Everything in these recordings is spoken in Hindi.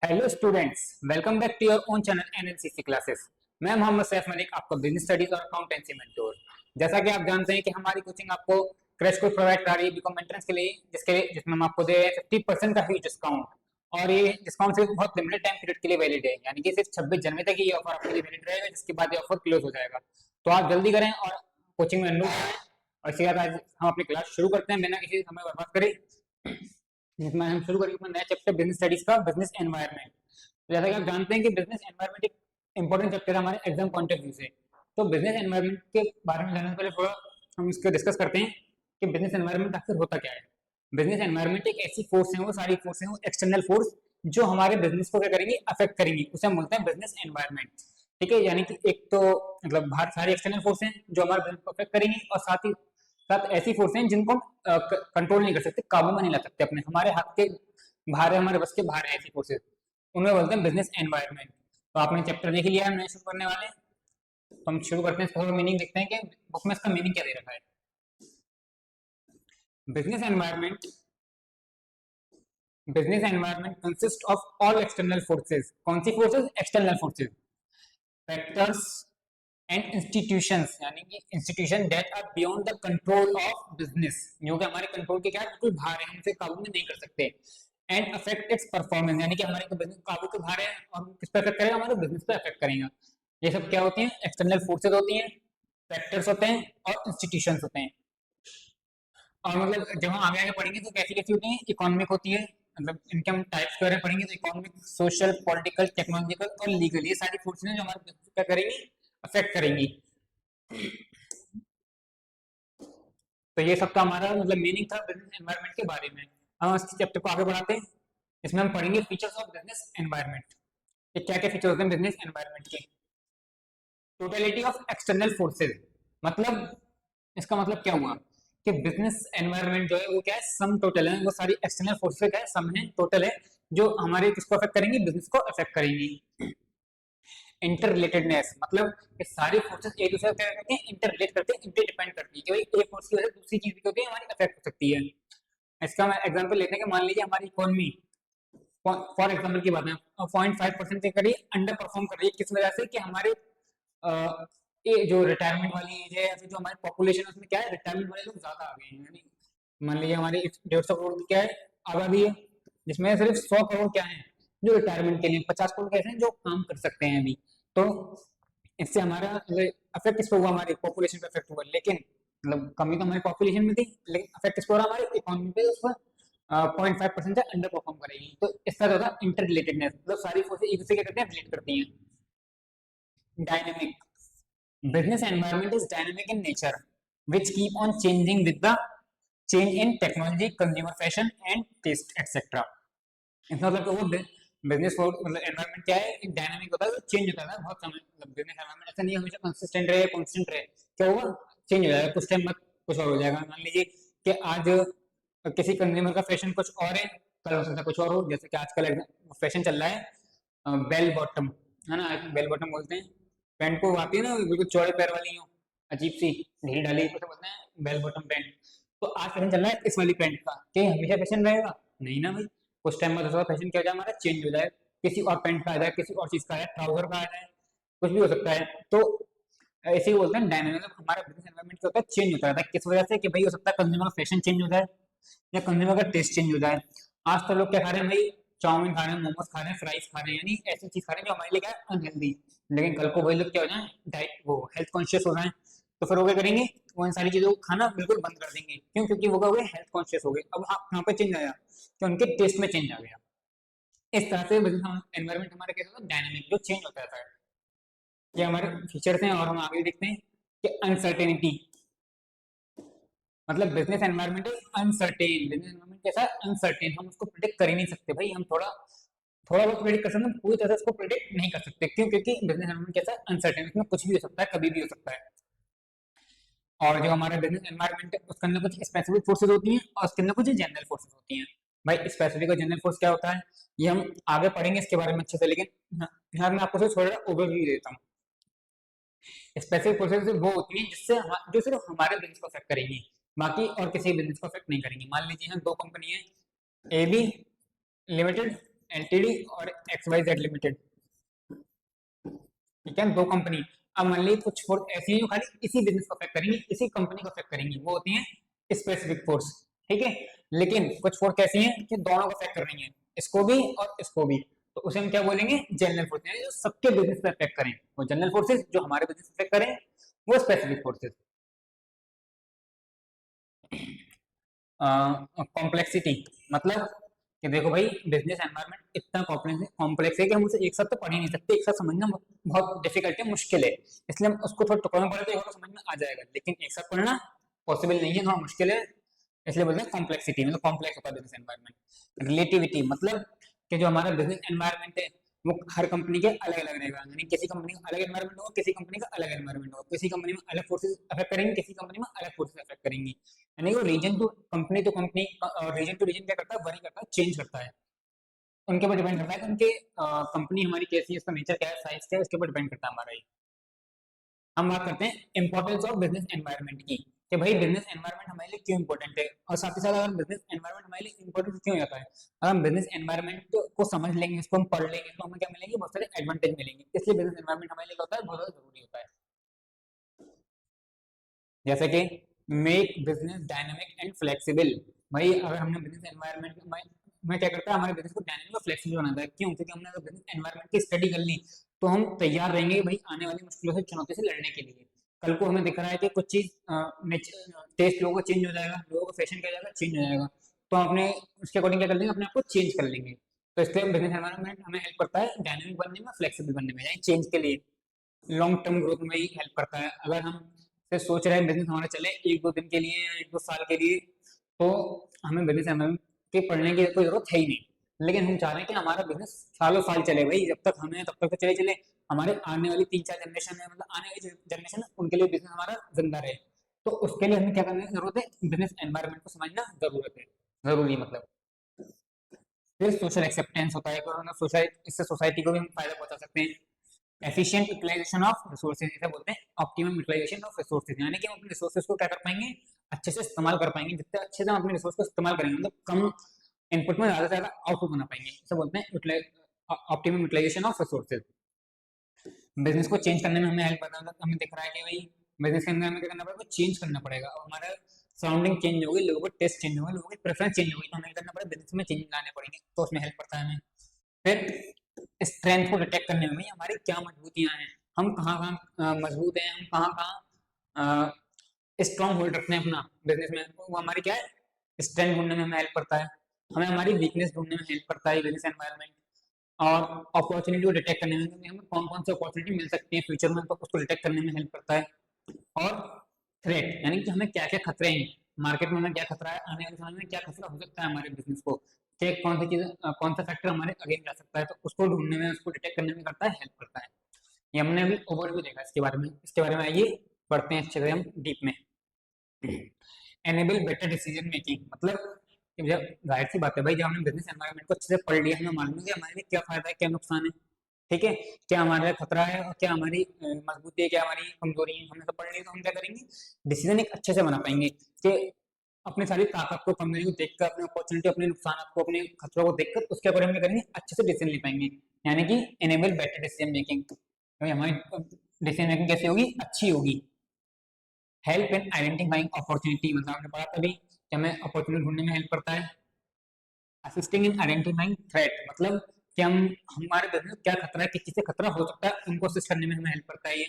Hello students, welcome back to your own channel NNCC classes. मैं मोहम्मद सैफ मलिक, आपका बिजनेस स्टडीज और अकाउंटेंसी मेंटोर। जैसा कि आप जानते हैं कि हमारी कोचिंग आपको क्रैश कोर्स प्रोवाइड कर रही है बीकॉम एंट्रेंस के लिए, जिसमें हम आपको दे रहे हैं 50% का ह्यूज डिस्काउंट। और ये डिस्काउंट सिर्फ बहुत लिमिटेड टाइम पीरियड के लिए वैलिड है, यानी कि सिर्फ 26 जनवरी तक ये ऑफर आपके लिए वैलिड रहेगा, जिसके बाद ये ऑफर क्लोज हो जाएगा। तो आप जल्दी करें और कोचिंग में एनरोल करें। और इसके बाद आज हम अपनी क्लास शुरू करते हैं बिना किसी समय बर्बाद करें, जिसमें हम शुरू करेंगे अपना नया चैप्टर बिजनेस स्टडीज का, बिजनेस एनवायरनमेंट। जैसा कि आप जानते हैं कि बिजनेस एनवायरनमेंट एक इंपॉर्टेंट चैप्टर है हमारे एग्जाम पॉइंट ऑफ व्यू से। तो बिजनेस एनवायरनमेंट के बारे में जानने से पहले थोड़ा हम इसको डिस्कस करते हैं कि बिजनेस एनवायरनमेंट आखिर होता क्या है। बिजनेस एनवायरनमेंट एक ऐसी फोर्स है, वो सारी फोर्स है, वो एक्सटर्नल फोर्स जो हमारे बिजनेस को क्या करेंगी, अफेक्ट करेंगी, उसे हम बोलते हैं बिजनेस एनवायरनमेंट। ठीक है, यानी कि एक तो मतलब बाहर सारी एक्सटर्नल फोर्स हैं जो हमारे बिजनेस को अफेक्ट करेंगी, और साथ ही साथ ऐसी फोर्स हैं जिनको हम कंट्रोल नहीं कर सकते, काबू में नहीं ला सकते, अपने हमारे हाथ के बाहर है, हमारे बस के बाहर है ऐसी फोर्सेस, उन्हें बोलते हैं बिजनेस एनवायरनमेंट। तो आपने चैप्टर देख लिया है, नए शुरू करने वाले हैं। तो हम शुरू करते हैं, इसका थोड़ा मीनिंग देखते हैं कि बुक में इसका मीनिंग क्या दे रखा है। Business environment business environment consist of all external forces. कौन सी forces? External forces, factors and institutions, यानी कि institution that are beyond the control of business, जो कि हमारे कंट्रोल के क्या है, बिल्कुल बाहर है, हम उसे काबू में नहीं कर सकते। एंड अफेक्ट इट्स परफॉर्मेंस, यानी कि हमारे बिजनेस काबू के बाहर है और किस पे अफेक्ट करेगा, हमारे बिजनेस पे अफेक्ट करेगा। ये सब क्या होती हैं? एक्सटर्नल फोर्सेज होती हैं, फैक्टर्स होते हैं और इंस्टीट्यूशंस होते हैं। और मतलब जब हम आगे आगे पढ़ेंगे तो कैसी कैसी होती हैं, इकोनॉमिक होती है, मतलब इनकम टाइप्स के बारे में पढ़ेंगे तो इकोनॉमिक, सोशल, पॉलिटिकल, टेक्नोलॉजिकल और लीगल, ये सारी फोर्सेज हैं जो हमारे बिजनेस पे करेंगी, अफेक्ट करेंगी। तो ये सब तो हमारा मतलब मीनिंग था बिजनेस एनवायरनमेंट के बारे में। हम इस चैप्टर को आगे बढ़ाते हैं। इसमें हम पढ़ेंगे फीचर्स ऑफ बिजनेस एनवायरनमेंट, ये क्या क्या फीचर होते हैं बिजनेस एनवायरनमेंट के। टोटलिटी ऑफ एक्सटर्नल फोर्सेज, मतलब इसका मतलब क्या हुआ कि बिजनेस एनवायरनमेंट जो है वो क्या है, सम टोटल है, वो सारी एक्सटर्नल फोर्सेज क्या है, सम है, टोटल है, जो हमारे किसको अफेक्ट करेंगी, बिजनेस को अफेक्ट करेंगी। इंटर रिलेटेडनेस, मतलब ये सारी फोर्सेस एक दूसरे को क्या करती हैं, इंटर रिलेट करते हैं, इंटर डिपेंड करती है, कि भाई एक फोर्स की वजह से दूसरी चीज भी होती है हमारी अफेक्ट हो सकती है। इसका मैं एग्जांपल लेते हैं कि मान लीजिए हमारी इकोनॉमी फॉर एग्जांपल की बात है 0.5% के करीब अंडर परफॉर्म कर रही है, किस वजह से कि हमारे ये जो रिटायरमेंट वाली एज है, या फिर जो हमारी पॉपुलेशन है उसमें क्या है, रिटायरमेंट वाले लोग ज्यादा आ गए हैं। यानी मान लीजिए हमारी 150 करोड़ की क्या है आबादी है, जिसमें सिर्फ 100 करोड़ क्या है जो रिटायरमेंट के लिए, 50 करोड़ कैसे हैं जो काम कर सकते हैं अभी। तो इससे हमारा अफेक्ट किस पे हुआ, हमारी पॉपुलेशन पे अफेक्ट हुआ, लेकिन मतलब कमी तो हमारी पॉपुलेशन में थी, लेकिन अफेक्ट किस पे हो रहा, हमारी इकोनॉमी पे, उस पर 0.5% से अंडर परफॉर्म करेगी। तो इसका जो होता है इंटर रिलेटेडनेस, मतलब सारी फोर्सेज एक दूसरे के करते हैं, रिलेट करती हैं। Dynamic, business environment is dynamic in nature, which keep on changing with the change in technology, consumer fashion and taste, etc. इसका मतलब वो बिजनेस मतलब एनवायरनमेंट क्या है, एक डायनामिक होता है, चेंज होता है बहुत समय, मतलब बिजनेस एनवायरनमेंट ऐसा नहीं है हमेशा कंसिस्टेंट रहे, कांस्टेंट रहे, क्या होगा, चेंज हो जाएगा, कुछ टाइम बाद कुछ और हो जाएगा। मान लीजिए कि आज किसी कंज्यूमर का फैशन कुछ और है, कल हो सकता है कुछ और हो, जैसे कि आजकल फैशन चल रहा है बेल बॉटम, है ना, बेल बॉटम बोलते हैं पैंट को, आती है ना बिल्कुल चौड़े पैर वाली हो, अजीब सी ढील ढाली, उसे बोलते हैं बेल बॉटम पैंट। तो आज फैशन चल रहा है इस वाली पैंट का, क्या हमेशा फैशन रहेगा? नहीं ना भाई, कुछ टाइम बाद उसका फैशन क्या हो जाए, हमारा चेंज हो जाए, किसी और पैंट का आ जाए, किसी और चीज का आ जाए, ट्राउजर का आ जाए, कुछ भी हो सकता है। तो ऐसे ही बोलते हैं डायनामिक, हमारा बिजनेस एनवायरनमेंट क्या होता है, चेंज होता रहता है, किस वजह से कि भाई हो सकता है कंज्यूमर का फैशन चेंज हो जाए, या कंज्यूमर का टेस्ट चेंज हो जाए। आज तो लोग क्या खा रहे हैं भाई, चाउमीन खा रहे हैं, मोमोज खा रहे हैं, फ्राइज खा रहे हैं, यानी ऐसी चीज खा रहे हैं जो हमारे लिए क्या है, अनहेल्दी। लेकिन कल को वही लोग क्या हो जाए, डाइट वो हेल्थ कॉन्शियस हो जाए, तो फिर वो क्या करेंगे, वो इन सारी चीजों को खाना बिल्कुल बंद कर देंगे। क्यों? क्योंकि वो क्या हो गए, हेल्थ कॉन्शियस हो गए। अब हाँ, यहाँ पे चेंज आया कि उनके टेस्ट में चेंज आ गया। इस तरह से एनवायरनमेंट हमारा कैसा होता है, डायनामिक, जो चेंज होता रहता है। ये हमारे फीचर्स हैं, और हम आगे देखते हैं कि अनसर्टेनिटी, मतलब business environment is uncertain. Business environment कैसा है, अनसर्टेन, हम उसको प्रिडिक्ट कर ही नहीं सकते भाई, हम थोड़ा थोड़ा बहुत प्रिडिक्ट कर सकते हैं, पूरी तरह से उसको प्रिडिक्ट नहीं कर सकते। क्यों? क्योंकि बिजनेस एनवायरनमेंट कैसा है, अनसर्टेन, इसमें कुछ भी हो सकता है, कभी भी हो सकता है। और जो हमारा बिजनेस एनवायरनमेंट है उसके अंदर कुछ स्पेसिफिक फोर्सेज होती हैं, और उसके अंदर कुछ जनरल फोर्सेज होती हैं। भाई स्पेसिफिक और जनरल फोर्स क्या होता है, ये हम आगे पढ़ेंगे इसके बारे में अच्छे से, लेकिन यहाँ मैं आपको थोड़ा ओवरव्यू देता हूँ। स्पेसिफिक फोर्सेज वो होती हैं जिससे जो सिर्फ हमारे बिजनेस को अफेक्ट करेंगी, बाकी और किसी बिजनेस को अफेक्ट नहीं करेंगी। मान लीजिए हम दो कंपनी है, ए बी लिमिटेड एलटीडी और XYZ लिमिटेड, ठीक है, दो कंपनी। अब मान लीजिए कुछ फोर्स ऐसी हैं जो खाली इसी बिजनेस को अफेक्ट करेंगी, इसी कंपनी को अफेक्ट करेंगी, वो होती हैं स्पेसिफिक फोर्स, ठीक है। लेकिन कुछ फोर्स ऐसी हैं कि दोनों को अफेक्ट कर रही हैं, इसको भी और इसको भी, तो उसे हम क्या बोलेंगे, जनरल फोर्सेज, जो सबके बिजनेस पे अफेक्ट करें, वो जनरल फोर्सेज, जो हमारे बिजनेस पे अफेक्ट करें वो स्पेसिफिक फोर्सेज। कॉम्प्लेक्सिटी मतलब कि देखो भाई, बिजनेस एनवायरनमेंट इतना कॉम्प्लेक्स है कि हम उसे एक साथ तो पढ़ ही नहीं सकते, एक साथ समझना बहुत डिफिकल्ट है, मुश्किल है, इसलिए हम उसको थोड़ा टुकड़ों में पढ़े तो एक बार समझ में आ जाएगा, लेकिन एक साथ पढ़ना पॉसिबल नहीं है, थोड़ा मुश्किल है, इसलिए बोलते हैं कॉम्प्लेक्सिटी, मतलब कॉम्प्लेक्स होता है बिजनेस एनवायरनमेंट। रिलेटिविटी मतलब कि जो हमारा बिजनेस एनवायरनमेंट है वो हर कंपनी के अलग अलग रहेगा, यानी किसी कंपनी का अलग एनवायरनमेंट होगा, किसी कंपनी का अलग एनवायरनमेंट होगा, किसी कंपनी में अलग फोर्सेज अफेक्ट करेंगे, किसी कंपनी में अलग फोर्सेज अफेक्ट करेंगी, यानी वो रीजन टू कंपनी और रीजन टू रीजन क्या करता है, वरी करता है, चेंज करता है, उनके ऊपर डिपेंड करता है कि उनके कंपनी हमारी कैसी है, उसका नेचर क्या है, साइज क्या है, उसके ऊपर डिपेंड करता है हमारा ये। हम बात करते हैं इंपॉर्टेंस ऑफ बिजनेस एनवायरनमेंट की, कि भाई बिजनेस एनवायरनमेंट हमारे लिए क्यों इंपॉर्टेंट है, और साथ ही साथ अगर बिजनेस एनवायरनमेंट हमारे लिए इंपॉर्टेंट क्यों होता है, अगर हम बिजनेस एनवायरनमेंट को समझ लेंगे, इसको हम पढ़ लेंगे, तो हमें क्या मिलेंगे, बहुत सारे एडवांटेज मिलेंगे, इसलिए बिजनेस एनवायरनमेंट हमारे लिए होता है, बहुत ज्यादा जरूरी होता है। जैसे कि make business dynamic and flexible, भाई अगर हमने बिजनेस एनवायरनमेंट में क्या करता है, हमारे बिजनेस को डायनामिक और फ्लेक्सिबल बनाता है, क्यों, क्योंकि हमने अगर बिजनेस एनवायरनमेंट की स्टडी कर ली तो हम तैयार रहेंगे भाई आने वाली मुश्किलों से, चुनौती से लड़ने के लिए। कल को हमें दिख रहा है कि कुछ चीज टेस्ट लोगों का चेंज हो जाएगा, लोगों का फैशन क्या जाएगा, चेंज हो जाएगा, तो हम अपने उसके अकॉर्डिंग क्या कर लेंगे, अपने आप को चेंज कर लेंगे, तो इसलिए बिजनेस एनवायरनमेंट हमें हेल्प करता है डायनामिक बनने में, फ्लेक्सिबल बनने में, यानी चेंज के लिए, लॉन्ग टर्म ग्रोथ में ही हेल्प करता है। अगर हम से सोच रहे हैं बिजनेस हमारा चले एक दो दिन के लिए या एक दो साल के लिए, तो हमें बिजनेस एनवायरनमेंट के पढ़ने की कोई जरूरत है ही नहीं, लेकिन हम चाह रहे हैं कि हमारा बिजनेस सालों साल चले, भाई जब तक हमें तब तक तो चले चले, हमारे आने वाली 3-4 जनरेशन है, मतलब आने वाली जनरेशन उनके लिए बिजनेस हमारा जिंदा रहे, तो उसके लिए हमें क्या करने की जरूरत है, बिजनेस एनवायरनमेंट को समझना जरूरत है, जरूरी मतलब। फिर सोशल एक्सेप्टेंस होता है, इससे सोसाइटी को भी हम फायदा पहुंचा सकते हैं। एफिशिएंट यूटिलाइजेशन ऑफ रिसोर्सेज, इसे बोलते हैं ऑप्टिमम यूटिलाइजेशन ऑफ रिसोर्सेज, यानी कि हम अपने रिसोर्सेज को क्या कर पाएंगे, अच्छे से इस्तेमाल कर पाएंगे, जितने अच्छे से हम अपने रिसोर्स को इस्तेमाल करेंगे, मतलब कम इनपुट में ज्यादा से ज्यादा आउटपुट बना पाएंगे, इसे बोलते हैं optimum utilisation of resources. Business को चेंज करने में हमें हेल्प करता है, हमें दिख रहा है कि भाई बिजनेस के अंदर हमें क्या करना पड़ेगा, चेंज करना पड़ेगा, और हमारा सराउंडिंग चेंज होगी, लोगों का टेस्ट चेंज होगा, लोगों की प्रेफरेंस चेंज होगी, तो हमें करना पड़ेगा, बिजनेस में चेंज लाने पड़ेंगे, तो उसमें हेल्प करता है हमें। फिर स्ट्रेंथ को डिटेक्ट करने में भी हमारी क्या मजबूतियां हैं, हम कहाँ कहाँ मजबूत हैं, हम कहाँ कहाँ स्ट्रॉन्ग होल्ड रखते हैं अपना बिजनेस में, वो हमारी क्या है, स्ट्रेंथ ढूंढने में हमें हेल्प करता है, हमें हमारी वीकनेस ढूंढने में हेल्प करता है बिजनेस एनवायरनमेंट, और अपॉर्चुनिटी को डिटेक्ट करने में, हमें कौन कौन से अपॉर्चुनिटी मिल सकती है फ्यूचर में, तो उसको डिटेक्ट करने में हेल्प करता है। और थ्रेट, यानी कि हमें क्या क्या खतरे हैं, मार्केट में हमें क्या खतरा है, आने वाले समय में क्या खतरा हो सकता है हमारे बिजनेस को, कि कौन सी चीज, कौन सा फैक्टर हमारे अगेंस्ट जा सकता है, तो उसको ढूंढने में, उसको डिटेक्ट करने में करता है, हेल्प करता है। ये हमने अभी ओवरव्यू देखा इसके बारे में आइए पढ़ते हैं अच्छे से हम डीप में। एनेबल बेटर डिसीजन मेकिंग मतलब कि जब, जाहिर सी बात है भाई, जब हमने बिजनेस एनवायरनमेंट को अच्छे से पढ़ लिया, हमें मालूम है कि हमारे लिए क्या फायदा है, क्या नुकसान है, ठीक है, क्या हमारा खतरा है और क्या हमारी मजबूती है, क्या हमारी कमजोरी है, हमने तो पढ़ लिया, तो हम क्या करेंगे, डिसीजन एक अच्छे से बना पाएंगे, कि अपनी सारी ताकत को, कमजोरी को देखकर, अपने अपॉर्चुनिटी, अपने नुकसान को, अपने खतरों को देखकर, उसके अकॉर्डिंग हम क्या करेंगे, अच्छे से डिसीजन ले पाएंगे, यानी कि एनेबल बेटर डिसीजन मेकिंग, हमारी डिसीजन मेकिंग कैसी होगी, अच्छी होगी। हेल्प इन आइडेंटिफाइंग अपॉर्चुनिटी, मतलब हमने पढ़ा तभी कि हमें अपॉर्चुनिटी ढूंढने में हेल्प करता है। असिस्टिंग इन आइडेंटिफाइंग थ्रेट मतलब कि हम, हमारे बिजनेस क्या खतरा है, किस चीज से खतरा हो सकता है, उनको असिस्ट करने में हमें हेल्प करता है ये।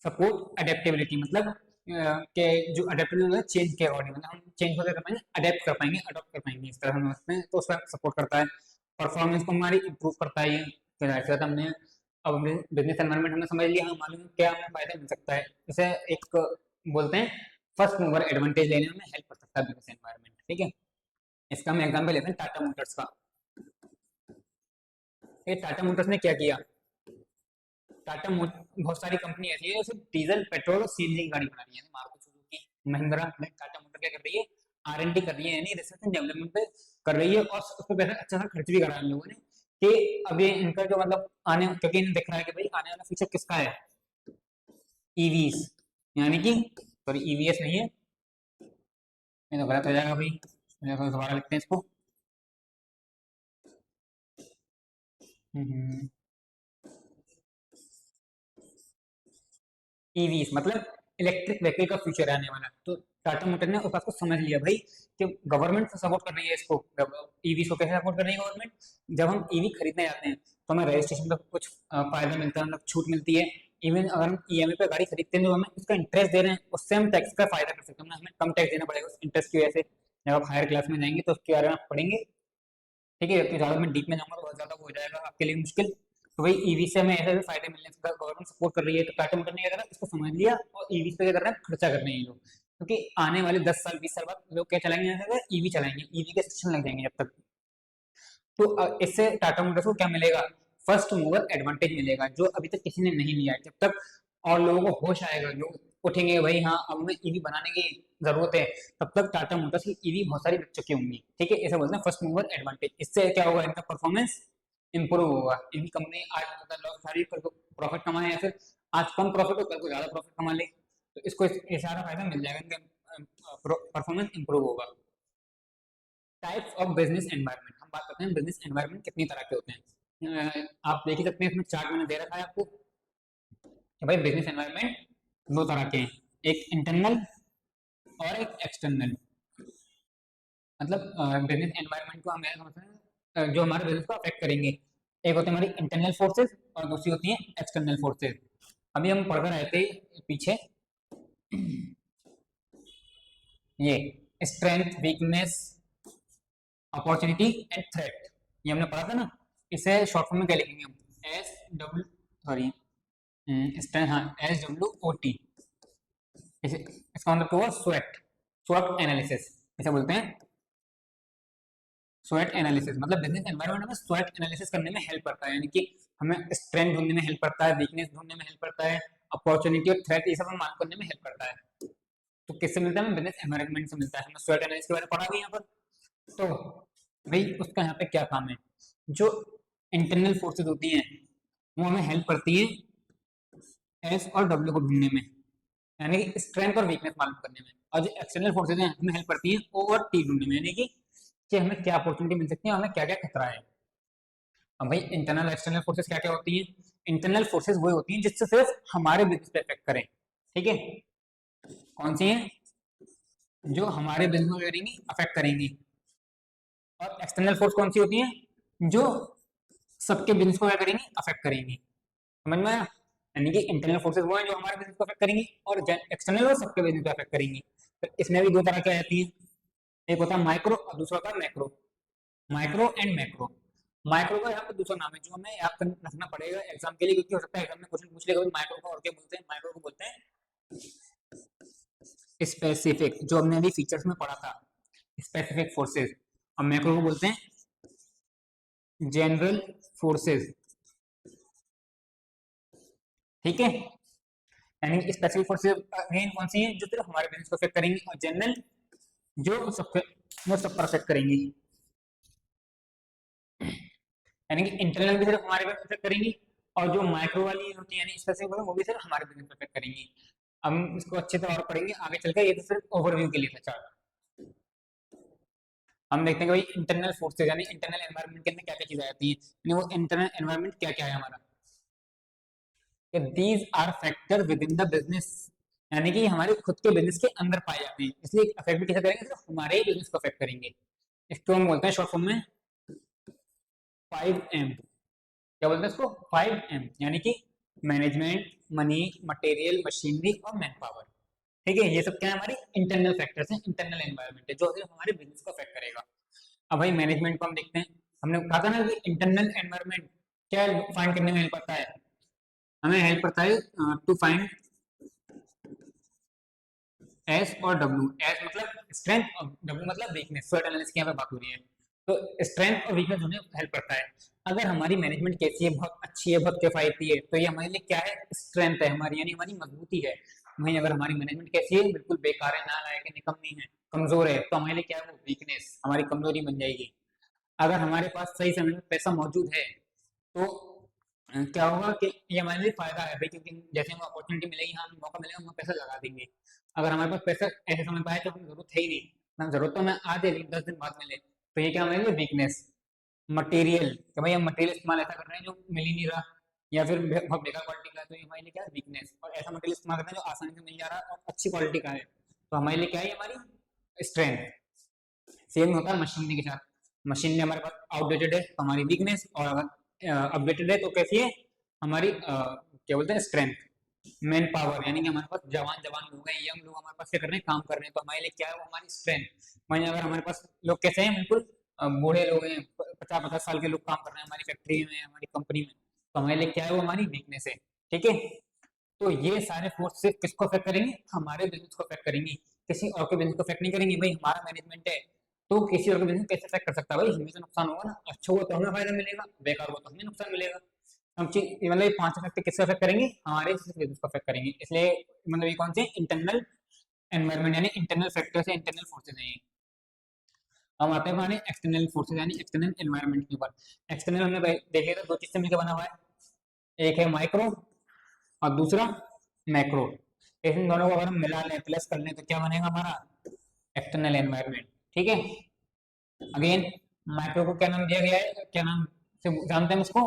सपोर्ट अडेप्टेबिलिटी मतलब कि जो अडेप्टेबिलिटी है चेंज के अकॉर्डिंग, मतलब हम चेंज को क्या कर पाएंगे, अडेप्ट कर पाएंगे, अडॉप्ट कर पाएंगे, इस तरह हम उसमें, तो उसका सपोर्ट करता है। परफॉर्मेंस को हमारी इंप्रूव करता है ये, फिर ऐसे हमने अब हमने बिजनेस एनवायरनमेंट हमने समझ लिया, हम मालूम क्या हमें फायदा मिल सकता है, इसे एक बोलते हैं फर्स्ट मूवर एडवांटेज लेने में हेल्प कर सकता है बिजनेस एनवायरनमेंट, ठीक है। इसका हम एग्जांपल लेते हैं टाटा मोटर्स का। ये टाटा मोटर्स ने क्या किया, बहुत सारी कंपनी ऐसी है जो सिर्फ डीजल, पेट्रोल और सीएनजी की गाड़ी बना रही है, मारुति सुजुकी, महिंद्रा, टाटा मोटर क्या कर रही है, R&D कर रही है, यानी रिसर्च एंड डेवलपमेंट पे कर रही है, और उस पर पैसा अच्छा सा खर्च भी करा है लोगों ने, कि अब ये इनका जो मतलब आने, क्योंकि इन्हें दिख रहा है कि भाई आने वाला फ्यूचर किसका है, ईवीज, यानी कि सॉरी ईवीएस नहीं है, ये तो गलत हो जाएगा भाई, दोबारा लिखते हैं इसको। हम्म। ईवीज मतलब इलेक्ट्रिक व्हीकल का फ्यूचर आने वाला, तो टाटा मोटर ने उस बात को समझ लिया भाई कि गवर्नमेंट तो सपोर्ट कर रही है इसको। ईवी को कैसे सपोर्ट कर रही है गवर्नमेंट? जब हम ईवी खरीदने जाते हैं तो हमें रजिस्ट्रेशन पे कुछ फायदा मिलता है, मतलब छूट मिलती है। इवन अगर हम ईएमआई पे गाड़ी खरीदते हैं, जो हमें उसका इंटरेस्ट दे रहे हैं, उससे हम टैक्स का फायदा कर सकते हैं, हमें कम टैक्स देना पड़ेगा उस इंटरेस्ट की वजह से। जब आप हायर क्लास में जाएंगे तो उसके बारे में आप पढ़ेंगे। ठीक है, तो ज़्यादा मैं डीप में जाऊंगा तो बहुत ज़्यादा वो हो जाएगा आपके लिए मुश्किल। तो वही ईवी से हमें ऐसे ऐसे फायदे मिलने से गवर्नमेंट सपोर्ट कर रही है, तो टाटा मोटर ने क्या करा, इसको समझ लिया और ईवी पे क्या कर रहे हैं, खर्चा कर रहे हैं ये लोग। क्योंकि आने वाले 10 साल 20 साल बाद लोग क्या चलाएंगे, यहाँ से ईवी चलाएंगे, ईवी के सेक्शन लग जाएंगे जब तक। तो इससे टाटा मोटर्स को क्या मिलेगा? फर्स्ट मूवर एडवांटेज मिलेगा, जो अभी तक किसी ने नहीं लिया है। जब तक और लोगों को होश आएगा, लोग उठेंगे भाई हाँ अब हमें ईवी बनाने की जरूरत है, तब तक टाटा मोटर्स की ईवी बहुत सारी बच चुकी होंगी। ठीक है, ऐसा बोलते हैं फर्स्ट मूवर एडवांटेज। इससे क्या होगा, इनका परफॉर्मेंस इंप्रूव होगा। इनकी कंपनी आज लॉस सारी कल को प्रॉफिट कमाए, या फिर आज कम प्रॉफिट हो कल को ज्यादा प्रॉफिट कमा ले, तो इसको ये सारा फायदा मिल जाएगा, इनका परफॉर्मेंस इंप्रूव होगा। टाइप्स ऑफ बिजनेस एनवायरनमेंट, हम बात करते हैं बिजनेस एनवायरनमेंट कितनी तरह के होते हैं। आप देख ही सकते हैं, इसमें चार्ट मैंने दे रखा है आपको कि भाई बिजनेस एनवायरनमेंट दो तरह के हैं, एक इंटरनल और एक एक्सटर्नल। मतलब बिजनेस एनवायरनमेंट को हम ऐसा समझते हैं जो हमारे बिजनेस को अफेक्ट करेंगे। एक होती है हमारी इंटरनल फोर्सेस और दूसरी होती है एक्सटर्नल फोर्सेस। अभी हम पढ़ रहे थे पीछे ये strength, weakness, opportunity and threat, ये हमने पढ़ा था ना। इसे शॉर्ट फॉर्म में क्या लिखेंगे हम? एस डब्ल्यू, सॉरी, हाँ, एस डब्ल्यू ओ टी। इसका मतलब क्या हुआ? स्वेट, स्वॉट एनालिसिस इसे बोलते हैं। स्वेट एनालिसिस मतलब बिजनेस एनवायरनमेंट में स्वेट एनालिसिस करने में हेल्प करता है, यानी कि हमें स्ट्रेंथ ढूंढने में हेल्प करता है, वीकनेस ढूंढने में हेल्प करता है, अपॉर्चुनिटी और थ्रेट ये सब हम मार्क करने में हेल्प करता है। तो किससे मिलता है? हमें बिजनेस एनवायरनमेंट से मिलता है। हमने स्वेट एनालिसिस के बारे में पढ़ा भी यहाँ पर। तो भाई उसका यहाँ पे क्या काम है? जो इंटरनल फोर्सेज होती हैं वो हमें हेल्प करती है एस और डब्ल्यू को ढूंढने में, यानी कि स्ट्रेंथ और वीकनेस मालूम करने में। और जो एक्सटर्नल फोर्सेज हैं हमें हेल्प करती है ओ और टी ढूंढने में, यानी कि हमें क्या अपॉर्चुनिटी मिल सकती है, हमें क्या क्या खतरा है। अब भाई इंटरनल एक्सटर्नल फोर्सेस क्या क्या होती हैं? इंटरनल फोर्सेस वो होती हैं जिससे सिर्फ हमारे बिजनेस पे इफेक्ट करें। ठीक है, कौन सी हैं? जो हमारे बिजनेस को करेंगी, अफेक्ट करेंगी। और एक्सटर्नल फोर्स कौन सी होती हैं? जो सबके बिजनेस को क्या करेंगी, अफेक्ट करेंगी। समझ में आया? यानी कि इंटरनल फोर्सेस वो हैं जो हमारे बिजनेस को अफेक्ट करेंगी, और एक्सटर्नल वो सबके बिजनेस को अफेक्ट करेंगी। तो इसमें भी दो तरह की आ जाती है, एक होता है माइक्रो और दूसरा होता है macro. Micro and macro. Micro का यहाँ पे दूसरा नाम है जो हमें याद रखना पड़ेगा एग्जाम के लिए, क्योंकि हो सकता है एग्जाम में क्वेश्चन पूछ लेगा माइक्रो को और क्या बोलते हैं। माइक्रो को बोलते हैं स्पेसिफिक, जो हमने अभी फीचर्स में पढ़ा था, स्पेसिफिक फोर्सेस। और मैक्रो को बोलते हैं जनरल फोर्सेस। ठीक है, यानी स्पेसिफिक फोर्सेस अगेन कौन सी है? जो सिर्फ हमारे बिजनेस को अफेक्ट करेंगी, और जनरल जो सबके वो सब पर अफेक्ट करेंगी। यानी कि इंटरनल भी सिर्फ हमारे पे अफेक्ट करेंगी, और जो माइक्रो वाली होती है यानी स्पेसिफिक वो भी सिर्फ हमारे बिजनेस पे अफेक्ट करेंगी। हम इसको अच्छे से और पढ़ेंगे आगे चलकर, ये तो सिर्फ ओवरव्यू के लिए था चार्ट। हम देखते हैं कि भाई इंटरनल फोर्सेज यानी इंटरनल एनवायरनमेंट के अंदर क्या क्या चीजें आती हैं, यानी वो इंटरनल एनवायरनमेंट क्या क्या है हमारा। These are factor within the business, यानी कि हमारे खुद के बिजनेस के अंदर पाए जाते हैं, इसलिए अफेक्ट भी कैसे करेंगे? सिर्फ हमारे ही बिजनेस को अफेक्ट करेंगे। इसको हम बोलते हैं शॉर्ट फॉर्म में 5M। क्या बोलते हैं इसको? 5M, यानी कि मैनेजमेंट, मनी, मटेरियल, मशीनरी और मैन पावर। ठीक है, ये सब क्या है? हमारी इंटरनल फैक्टर्स हैं, इंटरनल एनवायरनमेंट है जो हमारे बिजनेस को अफेक्ट करेगा। अब भाई मैनेजमेंट को हम देखते हैं, हमने कहा था ना कि इंटरनल एनवायरनमेंट क्या फाइंड करने में हेल्प करता है, हमें हेल्प करता है टू फाइंड एस और डब्ल्यू। एस मतलब स्ट्रेंथ और डब्ल्यू मतलब वीकनेस। स्वॉट एनालिसिस की यहाँ पे बात हो रही है, तो स्ट्रेंथ और वीकनेस हमें हेल्प करता है। अगर हमारी मैनेजमेंट कैसी है, बहुत अच्छी है, बहुत किफायती है, तो ये हमारे लिए क्या है? स्ट्रेंथ है हमारी, यानी हमारी मजबूती है। वहीं अगर हमारी मैनेजमेंट कैसी है, बिल्कुल बेकार है, नालायक है, निकम्मी है, कमजोर है, तो हमारे लिए क्या है? वो वीकनेस, हमारी कमजोरी बन जाएगी। अगर हमारे पास सही समय में पैसा मौजूद है तो क्या होगा कि ये हमारे लिए फायदा है भाई, क्योंकि जैसे हमें अपॉर्चुनिटी मिलेगी, हाँ मौका मिलेगा, हम पैसा लगा देंगे। अगर हमारे पास पैसा ऐसे समय पर है तो हमें जरूरत है ही नहीं, ना जरूरत तो हमें आज है लेकिन 10 दिन बाद मिले, तो ये क्या हमारे लिए वीकनेस। मटेरियल कि भाई हम मटेरियल इस्तेमाल ऐसा कर रहे हैं जो मिल ही नहीं रहा, या फिर बहुत बेकार क्वालिटी का है, तो ये हमारे लिए क्या है, वीकनेस। और ऐसा मटेरियल इस्तेमाल कर रहे हैं जो आसानी से मिल जा रहा है और अच्छी क्वालिटी का है, तो हमारे लिए क्या है, हमारी स्ट्रेंथ। सेम होता है मशीनरी के साथ। मशीनरी हमारे पास आउटडेटेड है तो हमारी वीकनेस, और अगर अपडेटेड है तो कैसी है, हमारी क्या बोलते हैं, स्ट्रेंथ। मैन पावर यानी कि हमारे पास जवान जवान लोग हैं, यंग लोग हमारे पास क्या कर रहे हैं, काम कर रहे हैं, तो हमारे लिए क्या है, वो हमारी स्ट्रेंथ। वहीं अगर हमारे पास लोग कैसे हैं, बिल्कुल बूढ़े लोग हैं, 50-50 साल के लोग काम कर रहे हैं हमारी फैक्ट्री में, हमारी कंपनी में, तो हमारे लिए क्या है, वो हमारी वीकनेस है। ठीक है, तो ये सारे फोर्स सिर्फ किसको अफेक्ट करेंगे, हमारे बिजनेस को अफेक्ट करेंगे, किसी और के बिजनेस को अफेक्ट नहीं करेंगे। भाई हमारा मैनेजमेंट है तो किसी और का बिजनेस कैसे अफेक्ट कर सकता है, भाई हमें तो नुकसान होगा ना, अच्छा हुआ तो हमें फायदा मिलेगा, बेकार हुआ तो हमें नुकसान मिलेगा। हम चीज मतलब ये पांच इफेक्ट किसको अफेक्ट करेंगे, हमारे बिजनेस को अफेक्ट करेंगे, इसलिए मतलब ये कौन से इंटरनल एनवायरमेंट यानी इंटरनल फैक्टर्स है, इंटरनल फोर्सेज हैं ये। हम आते हैं हमारे एक्सटर्नल फोर्सेज यानी एक्सटर्नल एनवायरमेंट के ऊपर। एक्सटर्नल हमने देखे तो दो चीज से मिलकर बना हुआ है, एक है माइक्रो और दूसरा मैक्रो। इन दोनों को अगर हम मिला लें, प्लस कर लें, तो क्या बनेगा हमारा एक्सटर्नल एनवायरनमेंट। ठीक है, अगेन माइक्रो को क्या नाम दिया गया है, क्या नाम से जानते हैं इसको,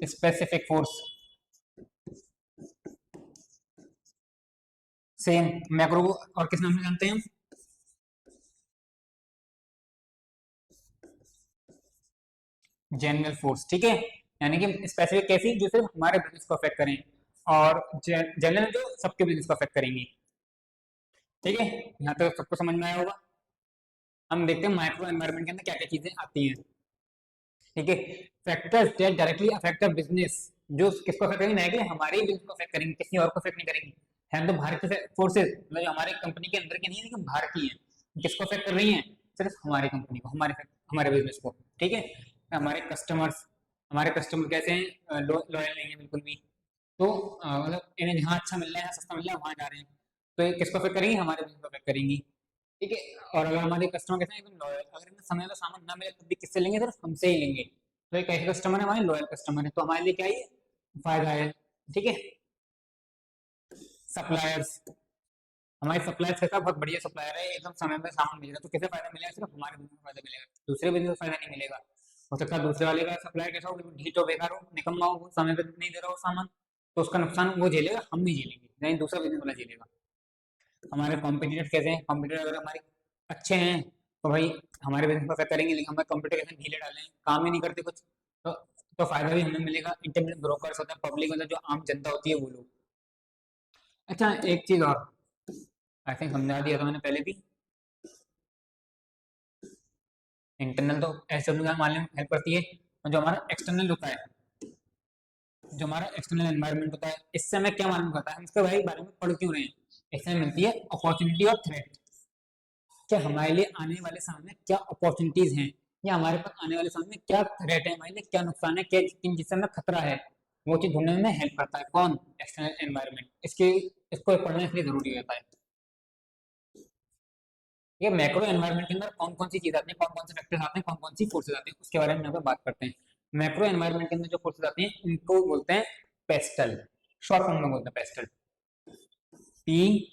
स्पेसिफिक फोर्स। सेम मैक्रो को और किस नाम से जानते हैं हम, जनरल फोर्स। ठीक है, यानी कि स्पेसिफिक कैसी, जो सिर्फ हमारे बिजनेस को अफेक्ट करें, और जनरल जो सबके बिजनेस को अफेक्ट करेंगी। ठीक है, यहाँ तक सबको समझ में आया होगा। हम देखते हैं माइक्रो एनवायरनमेंट के अंदर क्या क्या चीजें आती हैं। ठीक है, factors that directly affect a business, जो किसको अफेक्ट करेंगे, नहीं कि हमारे ही बिजनेस को अफेक्ट करेंगे, किसी और को अफेक्ट नहीं करेंगे। है तो भारतीय फोर्सेज, मतलब जो हमारे कंपनी के अंदर के नहीं है, लेकिन बाहर की है, किसको अफेक्ट कर रही हैं, सिर्फ हमारी कंपनी को, हमारे बिजनेस को। ठीक है, हमारे कस्टमर्स, हमारे कस्टमर कैसे हैं, लॉयल नहीं है बिल्कुल भी, तो मतलब इन्हें जहाँ अच्छा मिल रहा है, जहाँ सस्ता मिल रहा है, वहाँ जा रहे हैं, तो ये किसको अफेक्ट करेंगी, हमारे बिजनेस को अफेक्ट करेंगी। ठीक है, और अगर हमारे कस्टमर कैसे हैं, एकदम लॉयल, अगर इन्हें समय पर सामान ना मिले तब भी किससे लेंगे, सिर्फ हमसे ही लेंगे, तो एक ऐसे कस्टमर है, हमारे लॉयल कस्टमर है, तो हमारे लिए क्या है, फायदा है। ठीक है, सप्लायर्स, हमारे सप्लायर्स कैसा, बहुत बढ़िया सप्लायर है, एकदम समय पे सामान मिलेगा, तो किसे फायदा मिलेगा, सिर्फ हमारे बिजनेस को फायदा मिलेगा, दूसरे बिजनेस को फायदा नहीं मिलेगा। हो सकता है दूसरे वाले का सप्लायर कैसा हो, बिल्कुल ढीठ हो, बेकार हो, निकम्मा हो, वो समय पे नहीं दे रहा हो सामान, तो उसका नुकसान वो झेलेगा, हम नहीं झेलेंगे, नहीं दूसरा बिजनेस वाला झेलेगा। हमारे कॉम्पिटिटर कैसे हैं, कॉम्पिटिटर अगर हमारे अच्छे हैं तो भाई हमारे बिजनेस को अफेक्ट करेंगे, लेकिन हमारे कॉम्पिटिटर कैसे ढीले डाले हैं, काम ही नहीं करते कुछ, तो फायदा भी हमें मिलेगा। इंटरनेट ब्रोकर्स होते हैं, पब्लिक मतलब जो आम जनता होती है वो लोग। अच्छा एक चीज और, आई थिंक समझा दिया था मैंने पहले भी, इंटरनल तो ऐसे मानने में हेल्प करती है, और जो हमारा एक्सटर्नल होता है, जो हमारा एक्सटर्नल एनवायरनमेंट होता है, इससे हमें क्या मालूम करता है, हम इसके भाई बारे में पढ़ क्यों रहे हैं, इससे मिलती है अपॉर्चुनिटी और थ्रेट, क्या हमारे लिए आने वाले सामने क्या अपॉर्चुनिटीज हैं, या हमारे पास आने वाले सामने क्या थ्रेट है, हमारे लिए क्या नुकसान है, क्या किन जिससे हमें खतरा है, वो चीज ढूंढने में हेल्प करता है कौन, एक्सटर्नल एनवायरनमेंट। इसके इसको पढ़ना इसलिए जरूरी होता है। ये मैक्रो एनवायरनमेंट के अंदर कौन कौन सी चीज आती है, कौन कौन से फैक्टर्स आते हैं, कौन कौन सी फोर्सेज आती हैं, उसके बारे में यहाँ पे बात करते हैं। मैक्रो एनवायरनमेंट के अंदर जो फोर्सेज आती हैं उनको बोलते हैं पेस्टल, शॉर्ट फॉर्म में बोलते हैं pastel, P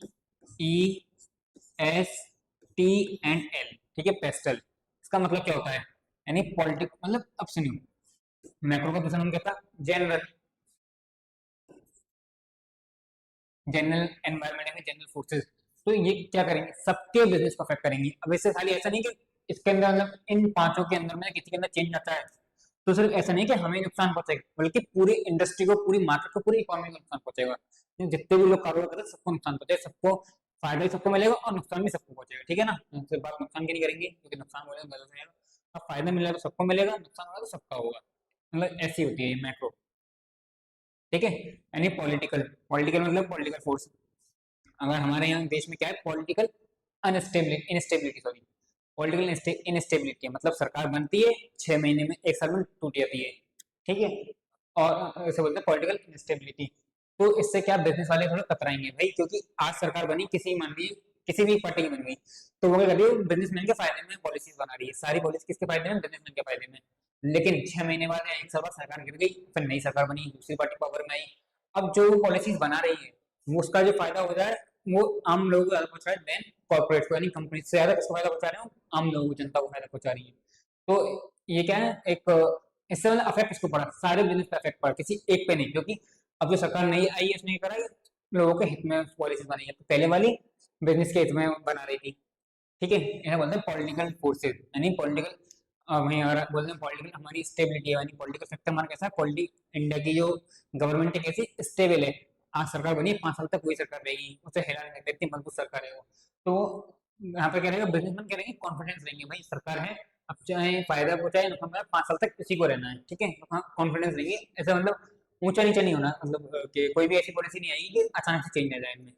E S T and L. ठीक है, पेस्टल, इसका मतलब क्या होता है, यानी पॉलिटिक, मतलब अब सुनियो, मैक्रो का दूसरा नाम क्या था, जनरल, जनरल एनवायरनमेंट यानी जनरल फोर्सेज। तो ये क्या करेंगे, सबके बिजनेस को अफेक्ट करेंगे। अब इससे खाली ऐसा नहीं कि इसके अंदर, मतलब इन पांचों के अंदर में किसी के अंदर चेंज आता है, तो सिर्फ ऐसा नहीं कि हमें नुकसान पहुंचेगा, बल्कि पूरी इंडस्ट्री को, पूरी मार्केट को, पूरी इकोनॉमी को नुकसान पहुंचेगा, जितने भी लोग कारोबार करते हैं सबको नुकसान पहुंचेगा, सबको फायदा भी सबको मिलेगा और नुकसान भी सबको पहुंचेगा। ठीक है ना, सिर्फ बात नुकसान की नहीं करेंगे, क्योंकि नुकसान हो जाएगा गलत रहेगा। अब फायदा मिलेगा तो सबको मिलेगा, नुकसान होगा तो सबका होगा, मतलब ऐसी होती है ये मैक्रो। ठीक है, यानी पॉलिटिकल, पॉलिटिकल मतलब पॉलिटिकल फोर्स। अगर हमारे यहाँ देश में क्या है, political unstability, instability, sorry, political instability, मतलब सरकार बनती है 6 महीने में, एक साल में टूट जाती है। ठीक है, और इसे बोलते हैं पॉलिटिकल इनस्टेबिलिटी। तो इससे क्या, बिजनेस वाले थोड़ा कतराएंगे भाई, क्योंकि आज सरकार बनी, किसी मान ली किसी भी पार्टी की बन गई, तो वो क्या कर रही है, बिजनेसमैन के फायदे में पॉलिसीज बना रही है, सारी पॉलिसी किसके फायदे में, बिजनेसमैन के फायदे में। लेकिन 6 महीने बाद या एक साल बाद सरकार गिर गई, फिर नई सरकार बनी, दूसरी पार्टी पावर में आई, अब जो पॉलिसीज बना रही है वो उसका जो फायदा हो जाए वो आम लोगों को ज्यादा पहुंचा रहे हैं, देन कॉर्पोरेट को, यानी कंपनी से ज्यादा किसको फायदा पहुंचा रहे हो, आम लोगों को, जनता को फायदा पहुंचा रही है। तो ये क्या है एक इससे मतलब अफेक्ट किसको पड़ा, सारे बिजनेस पे अफेक्ट पड़ा, किसी एक पे नहीं, क्योंकि अब जो सरकार नई आई है उसने ये करा है, लोगों के हित में पॉलिसी बनाई है, तो पहले वाली बिजनेस के हित में बना रही थी। ठीक है, इन्हें बोलते हैं पॉलिटिकल फोर्सेज, यानी पॉलिटिकल वहीं अगर बोलते हैं पॉलिटिकल हमारी स्टेबिलिटी है, यानी पॉलिटिकल सेक्टर हमारा कैसा है, पॉलिटिक इंडिया की जो गवर्नमेंट है कैसी स्टेबल है। आज सरकार बनी है, 5 साल तक वही सरकार रहेगी, उसे हिला नहीं सकते, इतनी मजबूत सरकार है वो। तो यहाँ पे क्या रहेगा, बिजनेसमैन क्या रहेंगे, कॉन्फिडेंस रहेंगे, भाई सरकार है, अब चाहे फायदा हो चाहे नुकसान हो, 5 साल तक इसी को रहना है, ठीक है, कॉन्फिडेंस रहेंगे। ऐसा मतलब ऊंचा नीचा नहीं होना, मतलब कि कोई भी ऐसी पॉलिसी नहीं आएगी कि अचानक से चेंज आ जाए इनमें।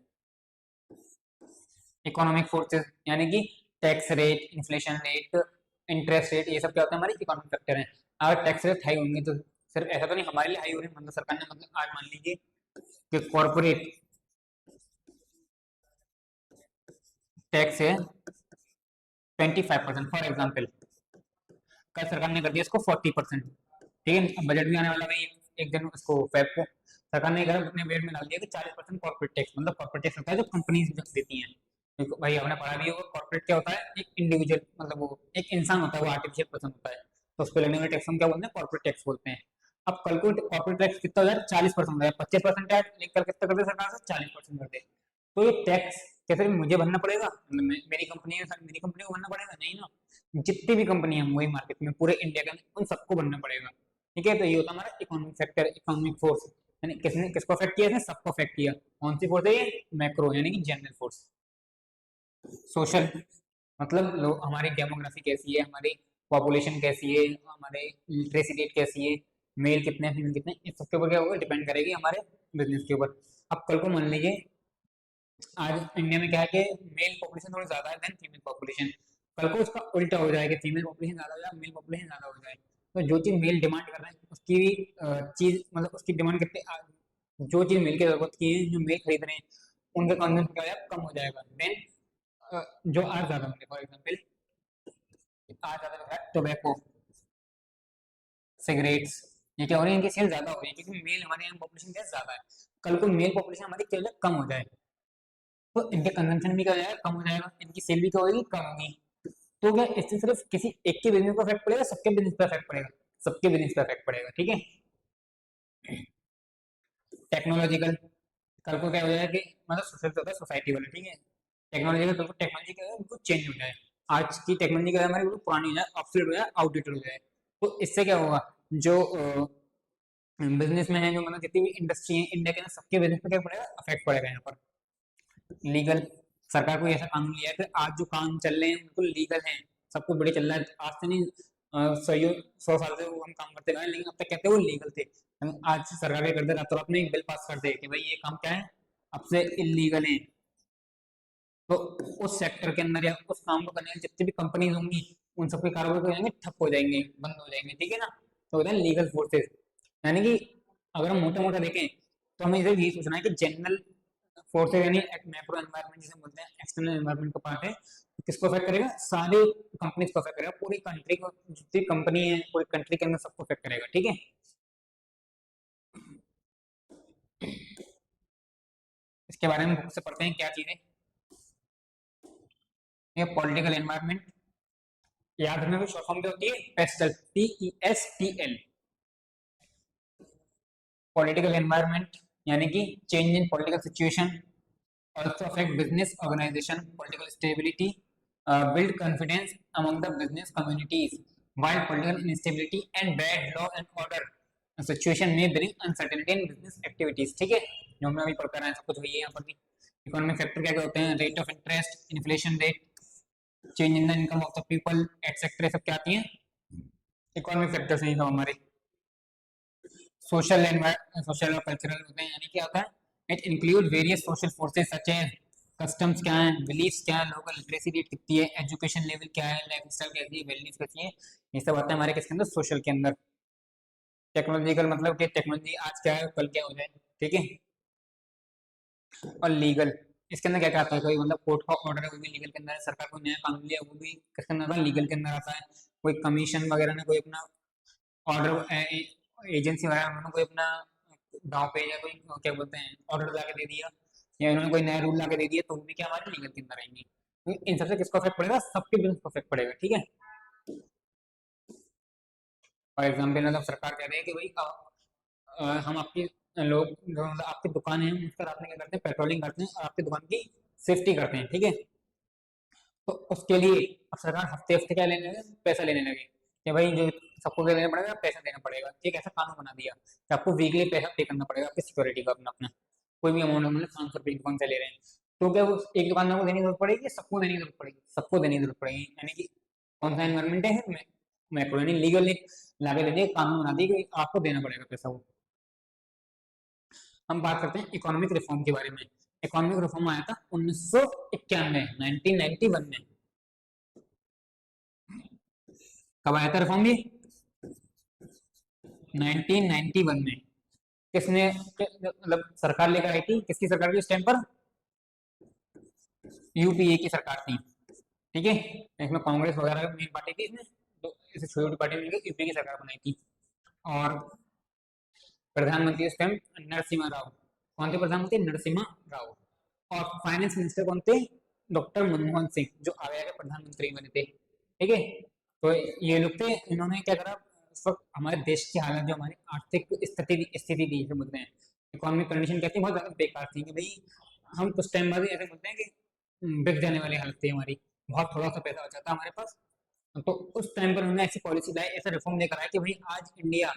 इकोनॉमिक फोर्सेस यानी कि tax rate, inflation rate, interest rate, ये सब क्या होता है, हमारे इकोनॉमिक फैक्टर हैं। अगर टैक्स रेट हाई होंगे तो सिर्फ ऐसा तो नहीं हमारे लिए हाई हो रही है, मतलब सरकार ने, मतलब आज मान लीजिए कि कॉर्पोरेट टैक्स है 25%, फॉर एग्जाम्पल कल सरकार ने कर दिया इसको 40%। ठीक है, बजट भी आने वाला है एक दिन उसको फैब को, सरकार ने अपने वेट में डाल दिया कि 40% कॉर्पोरेट टैक्स, मतलब कॉर्पोरेट टैक्स होता है जो कंपनीज देती हैं। देखो भाई आपने पढ़ा भी होगा, कॉर्पोरेट क्या होता है, एक इंडिविजुअल, मतलब वो एक इंसान होता है, वो आर्टिफिशियल पर्सन होता है, तो उस पर लगने वाले टैक्स हम क्या बोलते हैं, कॉर्पोरेट टैक्स बोलते हैं। अब कल को कॉर्पोरेट टैक्स कितना हो जाए, 40% हो जाए, 25% टैक्स कल कितना कर दे सरकार से, 40% कर दे, तो ये टैक्स कैसे मुझे भरना पड़ेगा, मतलब मेरी कंपनी है, मेरी कंपनी को भरना पड़ेगा नहीं ना, जितनी भी कंपनी है वही मार्केट में पूरे इंडिया के अंदर उन सबको बनना पड़ेगा। ठीक है, तो ये होता है हमारा इकोनॉमिक फैक्टर, इकोनॉमिक फोर्स, यानी किसने किसको अफेक्ट किया, इसने सबको अफेक्ट किया। कौन सी फोर्स है ये, मैक्रो यानी कि जनरल फोर्स। सोशल मतलब लोग, हमारी डेमोग्राफी कैसी है, हमारी पॉपुलेशन कैसी है, हमारे लिटरेसी रेट कैसी है, मेल कितने हैं फीमेल कितने हैं, इस सबके ऊपर क्या होगा, डिपेंड करेगी हमारे बिजनेस के ऊपर। अब कल को मान लीजिए आज इंडिया में क्या है कि मेल पॉपुलेशन थोड़ी ज्यादा है देन फीमेल पॉपुलेशन, कल को उसका उल्टा हो जाएगा, फीमेल पॉपुलेशन ज्यादा हो जाए, मेल पॉपुलेशन ज्यादा हो जाए, तो जो चीज मेल डिमांड कर रहे हैं उसकी चीज, मतलब उसकी डिमांड कितनी जो चीज मेल की जरूरत की है, जो मेल खरीद रहे हैं उनका कंजम्पशन क्या हो जाएगा, कम हो जाएगा, देन जो आज ज्यादा होंगे, फॉर एग्जाम्पल आज ज्यादा लग रहा है टोबैको, सिगरेट्स, ये क्या हो रही है, इनकी सेल ज्यादा हो रही है, क्योंकि मेल हमारे यहाँ पॉपुलेशन क्या ज्यादा है, कल को मेल पॉपुलेशन हमारी क्या हो जाए, कम हो जाए, तो इनके कंजम्पशन भी क्या हो जाएगा, कम हो जाएगा, इनकी सेल भी क्या होगी, कम होगी। तो क्या इससे सिर्फ किसी एक के बिजनेस पर इफेक्ट पड़ेगा, सबके बिजनेस पर इफेक्ट पड़ेगा, सबके बिजनेस पर इफेक्ट पड़ेगा, ठीक है। टेक्नोलॉजिकल, कल को क्या हो जाएगा कि मतलब सोशल होता है सोसाइटी वाला, ठीक है, टेक्नोलॉजी कल को टेक्नोलॉजी क्या है बिल्कुल चेंज हो जाए, आज की टेक्नोलॉजी क्या है हमारी बिल्कुल पुरानी हो जाए, ऑब्सोलीट हो जाए, आउटडेटेड हो जाए, तो इससे क्या होगा, जो बिजनेस में है, जो मतलब जितनी भी इंडस्ट्री है इंडिया के अंदर, सबके बिजनेस पे क्या पड़ेगा, अफेक्ट पड़ेगा यहाँ पर। लीगल, सरकार को ऐसा कानून लिया है कि आज जो काम चल रहे हैं बिल्कुल लीगल हैं, सब कुछ बढ़िया चल रहा है, आज से नहीं 100 साल से वो हम काम करते रहे, लेकिन अब तक कहते हैं वो लीगल थे, आज सरकार क्या कर दे, रातों रात में एक बिल पास कर दे कि भाई ये काम क्या है, अब से इलीगल है, तो उस सेक्टर के अंदर या उस काम को करने वाली जितनी भी कंपनीज होंगी उन सबके कारोबार को जाएंगे, ठप हो जाएंगे, बंद हो जाएंगे, ठीक है ना, तो होता है लीगल फोर्सेस। यानी कि अगर हम मोटा मोटा देखें तो हमें इसे यही सोचना है कि जनरल फोर्सेस यानी मैक्रो एनवायरनमेंट जिसे बोलते हैं, एक्सटर्नल एनवायरनमेंट का पार्ट है, तो किसको अफेक्ट करेगा, सारे कंपनीज को अफेक्ट करेगा, पूरी कंट्री को, जितनी कंपनी है पूरी कंट्री के अंदर सबको अफेक्ट करेगा, ठीक है। इसके बारे में बुक से पढ़ते हैं क्या चीजें, ये पॉलिटिकल एनवायरनमेंट, याद रखने की शॉर्ट फॉर्म क्या होती है, पेस्टल, PESTL, पॉलिटिकल एनवायरनमेंट, यानी कि change in political situation, also affect business organization, political stability, build confidence among the business communities, while political instability and bad law and order situation may bring uncertainty in business activities, ठीक है, जो हमने अभी पढ़ कर आए सब कुछ वही है यहाँ पर भी। इकोनॉमिक फैक्टर क्या क्या होते हैं, rate of interest, inflation rate, change in the income of the people etcetera, सब क्या आती हैं, इकोनॉमिक फैक्टर्स हैं सब हमारे। सोशल सोशल और कल्चरल होते हैं, यानी क्या होता है, it include various social forces such as customs क्या है, बिलीफ्स क्या है, लोकल लिटरेसी रेट कितनी है, एजुकेशन लेवल क्या है, लाइफ स्टाइल कैसी है, वैल्यूज कैसी है, ये सब आता है हमारे किसके अंदर, सोशल के अंदर। टेक्नोलॉजिकल मतलब कि टेक्नोलॉजी आज क्या है कल क्या हो जाए, ठीक है। और लीगल, इसके अंदर क्या क्या आता है, कोई मतलब कोर्ट का ऑर्डर है वो भी लीगल के अंदर है, सरकार को नया कानून लिया वो भी किसके अंदर आता है, लीगल के अंदर आता है। कोई कमीशन वगैरह ने कोई अपना ऑर्डर, एजेंसी वगैरह उन्होंने कोई अपना दाव पे या कोई क्या बोलते हैं ऑर्डर ला के दे दिया, या इन्होंने कोई नया रूल ला के दे दिया, तो वो भी क्या हमारे लीगल के अंदर आएंगे, तो इन सबसे किसको अफेक्ट पड़ेगा, सबके बिजनेस को अफेक्ट पड़ेगा, ठीक है। फॉर एग्जाम्पल मतलब सरकार कह रही है कि भाई हम आपकी लोग जो मतलब आपकी दुकान है उस पर आपने क्या करते हैं, पेट्रोलिंग करते हैं और आपकी दुकान की सेफ्टी करते हैं, ठीक है। तो उसके लिए अब सरकार हफ्ते हफ्ते क्या लेने लगे, पैसा लेने लगे कि भाई जो सबको क्या देना पड़ेगा, पैसा देना पड़ेगा। एक ऐसा कानून बना दिया कि आपको वीकली पैसा पे करना पड़ेगा आपकी सिक्योरिटी का अपना अपना। कोई भी अमाउंट मतलब 500 रुपये की दुकान से ले रहे हैं, तो क्या वो एक दुकानदार को देने की जरूरत पड़ेगी, सबको देने की जरूरत पड़ेगी, सबको देने की जरूरत पड़ेगी। यानी कि कौन सा एनवायरमेंट है, मैक्रो यानी लीगल लाके दे दिए, कानून बना दिए कि आपको देना पड़ेगा पैसा वो। हम बात करते हैं इकोनॉमिक रिफॉर्म के बारे में। इकोनॉमिक रिफॉर्म आया था 1991, 1991 में। कब आया था रिफॉर्म ये? 1991 में। किसने मतलब सरकार लेकर आई थी, किसकी सरकार थी उस टाइम पर? यूपीए की सरकार थी, ठीक है। इसमें कांग्रेस वगैरह मेन पार्टी थी इसमें, तो इसे छोटी छोटी पार्टी मिलकर यूपीए की सरकार बनाई थी। और प्रधानमंत्री उस टाइम नरसिम्हा राव। कौन थे प्रधानमंत्री? नरसिम्हा राव। और फाइनेंस मिनिस्टर कौन थे? डॉक्टर मनमोहन सिंह, जो आगे आगे प्रधानमंत्री बने थे, ठीक है। तो ये लोग थे, इन्होंने क्या करा, उस वक्त हमारे देश की हालत, जो हमारी आर्थिक स्थिति थी, जो बोलते हैं इकोनॉमिक कंडीशन, कहते हैं बहुत ज्यादा बेकार थी कि भाई हम कुछ टाइम बाद ही ऐसे बोलते हैं कि बिक जाने वाली हालत थी हमारी, बहुत थोड़ा सा पैसा बचा था हमारे पास। तो उस टाइम पर उन्होंने ऐसी पॉलिसी लाई, ऐसा रिफॉर्म लेकर आया कि भाई आज India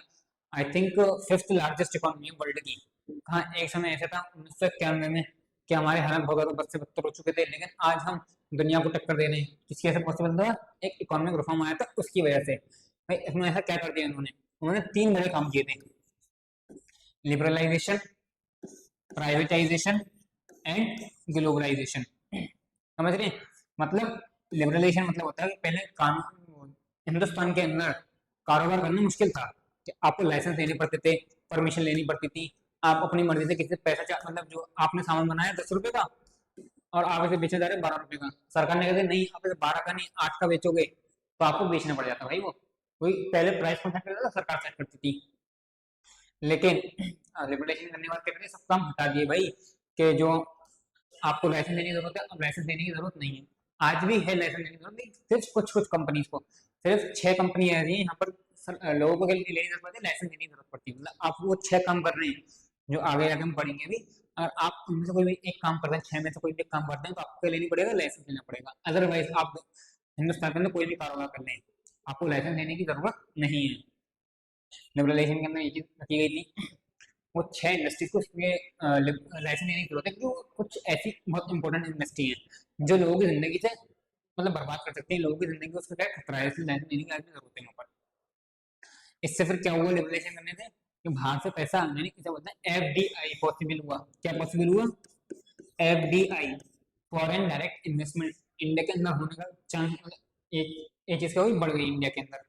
I think fifth largest economy है वर्ल्ड की। हाँ, एक समय ऐसा था 1991 में कि हमारे हालात बहुत ज्यादा बद से बदतर हो चुके थे, लेकिन आज हम दुनिया को टक्कर दे रहे हैं। किसकी वजह से पॉसिबल था? एक इकोनॉमिक रिफॉर्म आया था उसकी वजह से। भाई इसमें ऐसा क्या कर दिया उन्होंने? उन्होंने तीन बड़े काम किए थे: लिबरलाइजेशन, प्राइवेटाइजेशन एंड ग्लोबलाइजेशन। समझ रहे हैं? मतलब लिबरलाइजेशन मतलब होता है कि पहले कानून हिंदुस्तान के अंदर कारोबार करना मुश्किल था, कि आपको लाइसेंस लेने पड़ते थे, परमिशन लेनी पड़ती थी। आप अपनी मर्जी से किसी से पैसा मतलब जो आपने सामान बनाया 10 रुपए का और आप इसे बेचे जा रहे 12 रुपए का, सरकार ने कहा नहीं, आप इसे 12 का नहीं 8 का बेचोगे तो आपको बेचना पड़ जाता भाई वो। वही पहले प्राइस कौन सेट करता था? सरकार सेट करती थी। लेकिन लिबरलाइजेशन करने के बाद कहते हैं सब काम हटा दिए भाई, कि जो आपको लाइसेंस देने की जरूरत है, अब लाइसेंस देने की जरूरत नहीं है। आज भी है लाइसेंस देने की जरूरत नहीं, सिर्फ कुछ कुछ कंपनीज को, सिर्फ 6 कंपनी ऐसी हैं यहाँ पर लोगों को लेने की जरूरत पड़ती है, लाइसेंस देने की जरूरत पड़ती है। मतलब आप वो 6 काम कर रहे हैं जो आगे आगे हम पढ़ेंगे अभी। अगर आप उनमें से कोई भी एक काम करते हैं, 6 में से कोई भी एक काम करते हैं, तो आपको लेनी पड़ेगा, लाइसेंस लेना पड़ेगा। अदरवाइज आप हिंदुस्तान के अंदर कोई भी कारोबार कर लें, आपको लाइसेंस लेने की जरूरत नहीं है। लिबरलाइजेशन के अंदर ये चीज रखी गई थी, वो 6 इंडस्ट्रीज को इसमें लाइसेंस देने की जरूरत है, क्योंकि वो कुछ ऐसी बहुत इंपॉर्टेंट इंडस्ट्री है जो लोगों की जिंदगी से मतलब बर्बाद कर सकते हैं, लोगों की जिंदगी को उसका क्या खतरा है, इसलिए लाइसेंस देने की आदमी जरूरत है यहाँ पर। इससे फिर क्या हुआ लिबरेशन करने से? कि बाहर से पैसा आने, इसे बोलते हैं एफडीआई पॉसिबल हुआ। क्या पॉसिबल हुआ? FDI, foreign direct investment, India के अंदर होने का चांस एक चीज क्या हुई, बढ़ गई इंडिया के अंदर।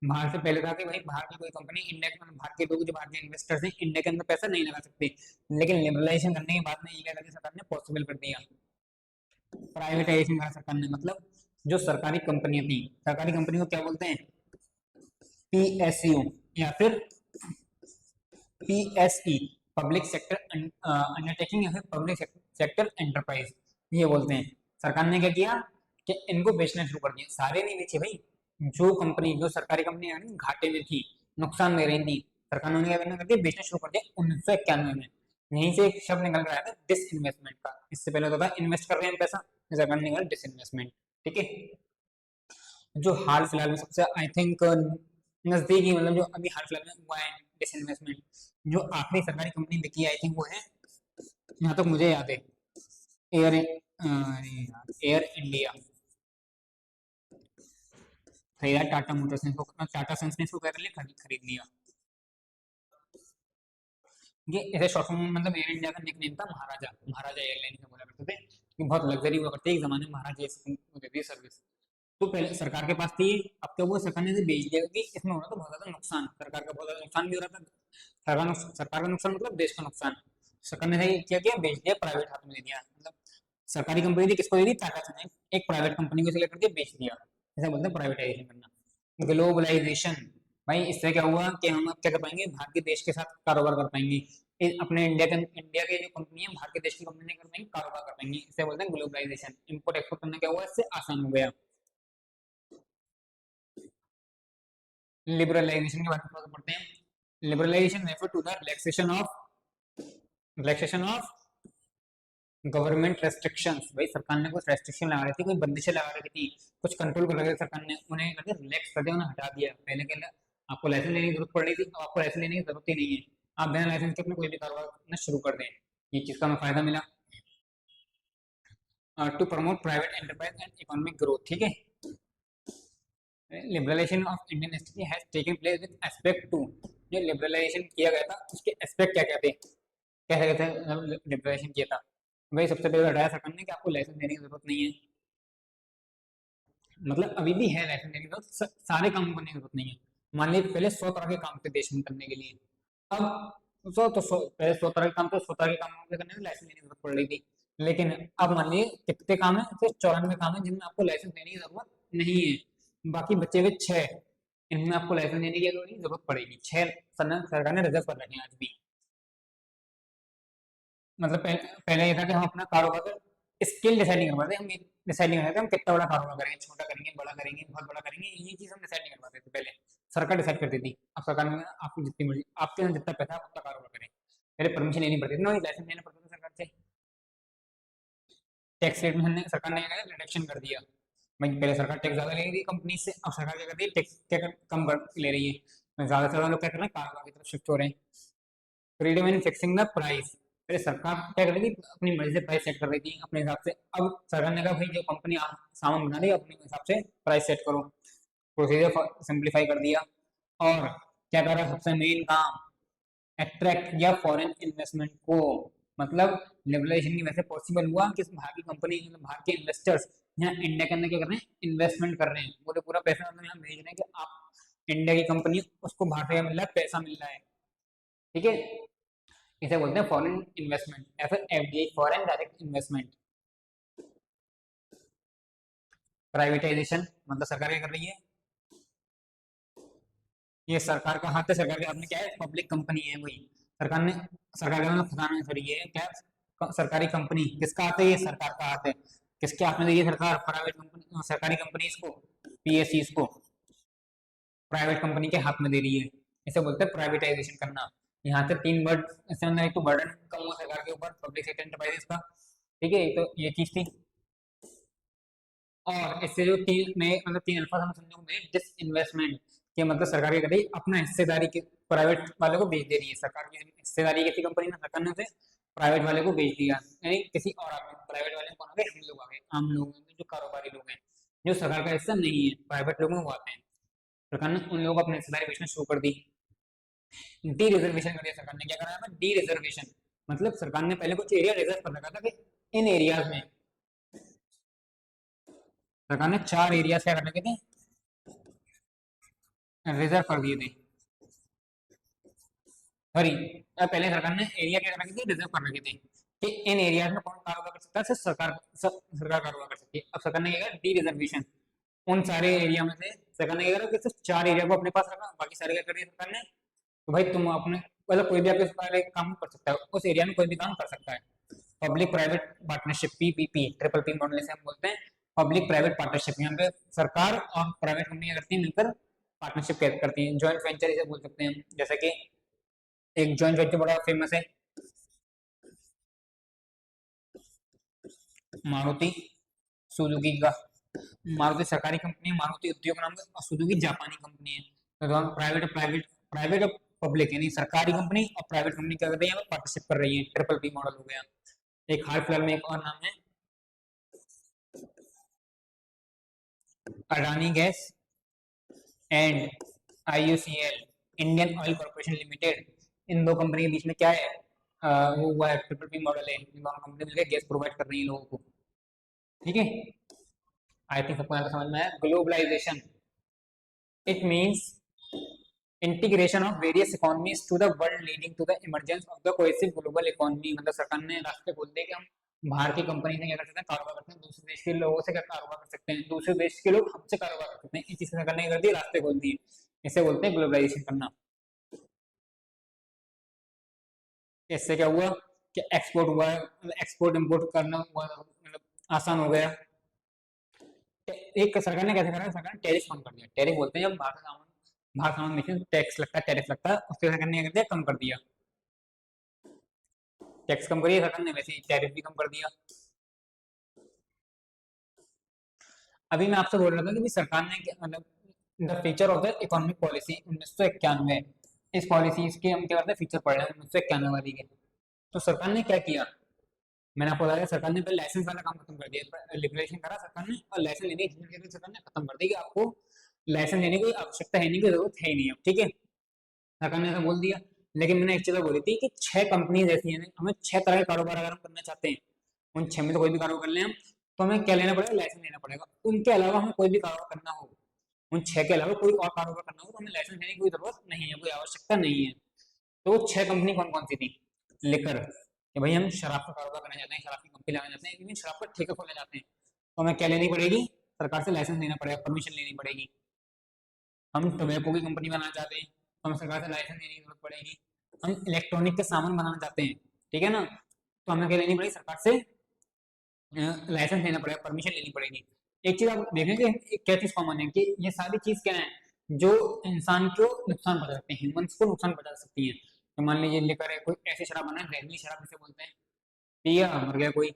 बाहर से पहले था कि भाई बाहर की कोई कंपनी इंडिया के, मतलब बाहर के लोग जो बाहर के इन्वेस्टर्स हैं इंडिया के अंदर पैसा नहीं लगा सकते। लेकिन लिबरलाइजेशन करने के बाद में ये क्या कर दिया सरकार ने, पॉसिबल कर दिया। प्राइवेटाइजेशन करा सरकार ने, मतलब जो सरकारी कंपनियां थी, सरकारी कंपनी को क्या बोलते हैं? पीएसयू या फिर पीएसई, पब्लिक सेक्टर अंडरटेकिंग या फिर पब्लिक सेक्टर एंटरप्राइज, ये बोलते हैं। सरकार ने क्या किया कि इनको बेचना शुरू कर दिया। सारे नहीं बेचे भाई, जो कंपनी, जो सरकारी कंपनी घाटे में थी, नुकसान दे रही थी, सरकार ने क्या करना कर दिया, बेचना शुरू कर दिया 1991 में। यहीं से एक शब्द निकल कर आया था, डिस इन्वेस्टमेंट का। इससे पहले होता था इन्वेस्ट कर रहे हैं हम पैसा, सरकार ने कहा डिस इन्वेस्टमेंट, ठीक है। जो हाल फिलहाल में सबसे आई थिंक नजदीकी, मतलब जो अभी हाल फिलहाल में हुआ है डिसइन्वेस्टमेंट, जो आखिरी सरकारी कंपनी बिकी आई थिंक वो है, यहाँ तक मुझे याद है, एयर एयर इंडिया। तो यार टाटा मोटर्स ने, टाटा सन्स ने इसको क्या कर लिया, खरीद लिया। ये ऐसे शॉर्ट फॉर्म में, मतलब एयर इंडिया का निक नेम था महाराजा, महाराजा एयरलाइन का बोला करते थे, कि बहुत लग्जरी हुआ करती है एक जमाने में, महाराजा देती है सर्विस। तो पहले सरकार के पास थी, अब तो वो सरकार ने इसे बेच दिया, क्योंकि इसमें हो रहा था बहुत ज्यादा नुकसान, सरकार का बहुत ज्यादा नुकसान भी हो रहा था। सरकार का नुकसान मतलब देश का नुकसान। सरकार ने क्या किया, बेच दिया, प्राइवेट हाथ में दे दिया। मतलब सरकारी कंपनी थी, किसको दे दी? टाटा ने एक प्राइवेट कंपनी को सिलेक्ट करके बेच दिया। ऐसा बोलते हैं प्राइवेटाइजेशन करना। ग्लोबलाइजेशन, भाई इससे क्या हुआ कि हम अब क्या कर पाएंगे, बाहर के देश के साथ कारोबार कर पाएंगे। अपने इंडिया के जो कंपनी है, बाहर के देश की कंपनी नहीं कर पाएंगे, कारोबार कर पाएंगे। इसे बोलते हैं ग्लोबलाइजेशन। इम्पोर्ट एक्सपोर्ट करना क्या हुआ, इससे आसान हो गया। लिबरलाइजेशन के बारे में थोड़ा सा पढ़ते हैं। Liberalisation refer to the relaxation of government restrictions. भाई सरकार ने कुछ रेस्ट्रिक्शन लगा रही थी, कोई बंदिशें लगा रखी थी, कुछ कंट्रोल कर रखी थी सरकार ने, उन्हें करके रिलैक्स कर दिया, उन्हें हटा दिया। पहले के लिए आपको लाइसेंस लेने की जरूरत पड़ रही थी, अब आपको लाइसेंस लेने की जरूरत ही नहीं है। आप बिना लाइसेंस के अपने कोई भी कारोबार करना शुरू कर दें। ये चीज़ का हमें फायदा मिला। To promote private enterprise and economic growth, ठीक है। Liberalisation of Indian history has taken place with aspect to. जो लिबरलाइजेशन किया गया था उसके एस्पेक्ट क्या क्या थे, कैसे कैसे लिबरलाइजेशन किया था। भाई सबसे पहले हटाया सरकार ने कि आपको लाइसेंस देने की जरूरत नहीं है। मतलब अभी भी है लाइसेंस देने की जरूरत, सारे काम करने की जरूरत नहीं है। मान लीजिए पहले 100 तरह के काम थे देश में करने के लिए, अब 100 तो 100 पहले 100 तरह के काम, तो 100 तरह के काम करने में लाइसेंस लेने की जरूरत पड़ रही थी। लेकिन अब मान लीजिए कितने काम है, सिर्फ 94 काम है जिनमें आपको लाइसेंस देने की जरूरत नहीं है। बाकी बचे हुए 6, इनमें आपको लाइसेंस देने की जरूरत पड़ेगी। 6 सरकार ने रिजर्व कर रखे हैं आज भी। मतलब पहले ये था कि हम अपना कारोबार का स्केल डिसाइड नहीं कर पाते, हम डिसाइड नहीं कर पाते हम कितना बड़ा कारोबार करेंगे, छोटा करेंगे, बड़ा करेंगे, बहुत बड़ा करेंगे, ये चीज हम डिसाइड नहीं कर पाते थे पहले। सरकार डिसाइड करती थी। अब सरकार में आपको जितनी मर्जी, आपके अंदर जितना पैसा है आप उतना कारोबार करें। पहले परमिशन लेनी पड़ती थी ना, लाइसेंस लेना पड़ता था सरकार से। टैक्स रेट में हमने सरकार ने रिडक्शन कर दिया। भाई पहले सरकार टैक्स ज्यादा ले रही थी कंपनी से, अब सरकार क्या कर रही है, टैक्स कम कर ले रही है। ज्यादा से ज्यादा लोग क्या कर रहे हैं, कारोबार की तरफ शिफ्ट हो रहे हैं। Freedom in fixing the price. पहले सरकार क्या कर रही थी, अपनी मर्जी से प्राइस सेट कर रही थी अपने हिसाब से। अब सरकार ने कहा भाई जो कंपनी सामान बना रही है अपने हिसाब से प्राइस सेट करो। प्रोसीजर सिंप्लीफाई कर दिया। और क्या कर रहा है सबसे मेन काम, अट्रैक्ट किया फॉरेन इन्वेस्टमेंट को। मतलब लिबरलाइजेशन की वजह से पॉसिबल हुआ कि बाहर की कंपनी, मतलब बाहर के इन्वेस्टर्स यहाँ इंडिया के अंदर क्या कर रहे हैं, इन्वेस्टमेंट कर रहे हैं। पूरे पूरा पैसा मतलब यहाँ भेज रहे हैं कि आप इंडिया की कंपनी, उसको बाहर से मिल रहा है, पैसा मिल रहा है, ठीक है। इसे बोलते हैं फॉरेन इन्वेस्टमेंट या फिर FDI, foreign direct investment. Privatisation मतलब सरकार क्या कर रही है, ये सरकार का हाथ है, सरकार के हाथ में क्या है, पब्लिक कंपनी है वही। सरकार ने, सरकार का मतलब खजाना सॉरी, ये क्या सरकारी कंपनी किसका हाथ है, ये सरकार का हाथ है। किसके हाथ में दे रही है सरकार, प्राइवेट कंपनी, सरकारी कंपनी इसको, पीएससी को प्राइवेट कंपनी के हाथ में दे रही है। इसे बोलते हैं प्राइवेटाइजेशन करना। यहाँ से 3 वर्ड इसके अंदर, एक तो बर्डन कम हुआ सरकार के ऊपर, पब्लिक सेक्टर एंटरप्राइजेस का, ठीक है, तो ये चीज थी। और इससे जो तीन नए मतलब 3 अल्फा हमें समझने को मिले, डिस इन्वेस्टमेंट के मतलब सरकार क्या कर रही है, अपना हिस्सेदारी के प्राइवेट वाले को बेच दे रही है। सरकार की हिस्सेदारी किसी कंपनी में, सरकार ने उसे प्राइवेट वाले को बेच दिया, यानी किसी और आदमी, प्राइवेट वाले कौन आ गए, हम लोग आ गए, आम लोग जो कारोबारी लोग हैं, जो सरकार का हिस्सा नहीं है, प्राइवेट लोग में वो आते हैं। सरकार ने उन लोगों को अपनी हिस्सेदारी बेचना शुरू कर दी। डी रिजर्वेशन कर दिया सरकार ने। क्या करा है, डी रिजर्वेशन मतलब सरकार ने पहले कुछ एरिया रिजर्व कर रखा था कि इन एरियाज में, सरकार ने 4 एरियाज क्या कर रखे थे, रिजर्व कर दिए थे। सॉरी, पहले सरकार ने एरिया क्या कर रखे थे, रिजर्व कर रखे थे कि इन एरियाज में कौन कारोबार कर सकता है, सिर्फ सरकार, सरकार कारोबार कर सकती है। अब सरकार ने क्या किया, डी रिजर्वेशन, उन सारे एरिया में से सरकार ने क्या करा कि सिर्फ 4 एरिया को अपने पास रखा, बाकी सारे क्या कर दिया सरकार ने, तो भाई तुम अपने, मतलब कोई भी आपके सारे काम कर सकता है, उस एरिया में कोई भी काम कर सकता है। Public private partnership, PPP, triple P model से हम बोलते हैं, पब्लिक प्राइवेट पार्टनरशिप। यहाँ पे सरकार और प्राइवेट कंपनियां करती हैं मिलकर, पार्टनरशिप करती हैं, जॉइंट वेंचर इसे बोल सकते हैं। जैसे कि एक जॉइंट वेंचर बड़ा फेमस है, मारुति सुजुकी का। मारुति सरकारी कंपनी है, मारुति उद्योग नाम का, और सुजुकी जापानी कंपनी है। तो दोनों प्राइवेट प्राइवेट प्राइवेट और पब्लिक, यानी सरकारी कंपनी और प्राइवेट कंपनी क्या कर रही है, पार्टनरशिप कर रही है, ट्रिपल पी मॉडल हो गया। एक हाल फिलहाल में एक और नाम है Adani gas and IUCL, Indian Oil Corporation Limited. इन दो कंपनी के बीच में क्या है, वो हुआ है, ट्रिपल पी मॉडल है। इन दोनों कंपनी मिलकर गैस प्रोवाइड कर रही है लोगों को, ठीक है। आई थिंक सबको यहाँ तक समझ में आया। Globalisation, it means integration of various economies to the world leading to the emergence of the cohesive global economy. मतलब सरकार ने रास्ते खोल दिए कि हम बाहर की कंपनी से क्या कर सकते हैं, कारोबार कर सकते हैं, दूसरे देश के लोगों से क्या कारोबार कर सकते हैं, दूसरे देश के लोग हमसे कारोबार कर सकते हैं। इस चीज सरकार ने कर दिए, रास्ते खोल दिए। इसे बोलते हैं ग्लोबलाइजेशन करना। इससे क्या हुआ कि एक्सपोर्ट हुआ है, एक्सपोर्ट इम्पोर्ट करना हुआ, मतलब आसान हो गया। एक सरकार ने कैसे करा, सरकार ने टैरिफ कम कर दिया। टैरिफ बोलते हैं जब बाहर से सामान बाहर सामान बेचते हैं टैक्स लगता है, टैरिफ लगता है, उसके सरकार ने क्या कर दिया, कम कर दिया। टैक्स कम करिए सरकार ने, वैसे ही टैरिफ भी कम कर दिया। अभी मैं आपसे बोल रहा था कि सरकार ने मतलब the feature of the economic policy 1991, इस पॉलिसी के हम क्या करते हैं फीचर पढ़ रहे हैं 1991 वाली के। तो सरकार ने क्या किया, मैंने आपको बताया सरकार ने पहले लाइसेंस वाला काम खत्म कर दिया, लिबरेशन करा सरकार ने, और लाइसेंस लेने की झंझट सरकार ने खत्म कर दी कि आपको लाइसेंस लेने की आवश्यकता है नहीं, की जरूरत है ही नहीं अब, ठीक है, सरकार ने ऐसा बोल दिया। लेकिन मैंने एक चीज बोली थी कि 6 कंपनीज ऐसी हैं, हमें 6 तरह के कारोबार अगर हम करना चाहते हैं, उन 6 में तो कोई भी कारोबार कर लें हम, तो हमें क्या लेना पड़ेगा, लाइसेंस लेना पड़ेगा। उनके अलावा हमें कोई भी कारोबार करना हो, उन 6 के अलावा कोई और कारोबार करना हो, तो हमें लाइसेंस लेने की कोई जरूरत नहीं है, कोई आवश्यकता नहीं है। तो वो 6 कंपनी कौन कौन सी थी, लेकर कि भाई हम शराब का कारोबार करना चाहते हैं, शराब की कंपनी लगाना चाहते हैं, लेकिन शराब का ठेका खोलना चाहते हैं, तो हमें क्या लेनी पड़ेगी, सरकार से लाइसेंस लेना पड़ेगा, परमिशन लेनी पड़ेगी। हम टोबैको की कंपनी बनाना चाहते हैं, तो हमें सरकार से लाइसेंस लेने की जरूरत पड़ेगी। हम इलेक्ट्रॉनिक के सामान बनाना चाहते हैं, ठीक है ना, तो हमें क्या लेनी पड़ेगी, सरकार से लाइसेंस लेना पड़ेगा, परमिशन लेनी पड़ेगी। एक चीज आप देखेंगे क्या चीज कॉमन है कि ये सारी चीज क्या है जो इंसान को नुकसान पहुंचा सकते हैं, ह्यूमंस को नुकसान पहुंचा सकती है। तो मान लीजिए लेकर कोई ऐसी शराब बना, जहरीली शराब जिसे बोलते हैं, पिया मर गया कोई,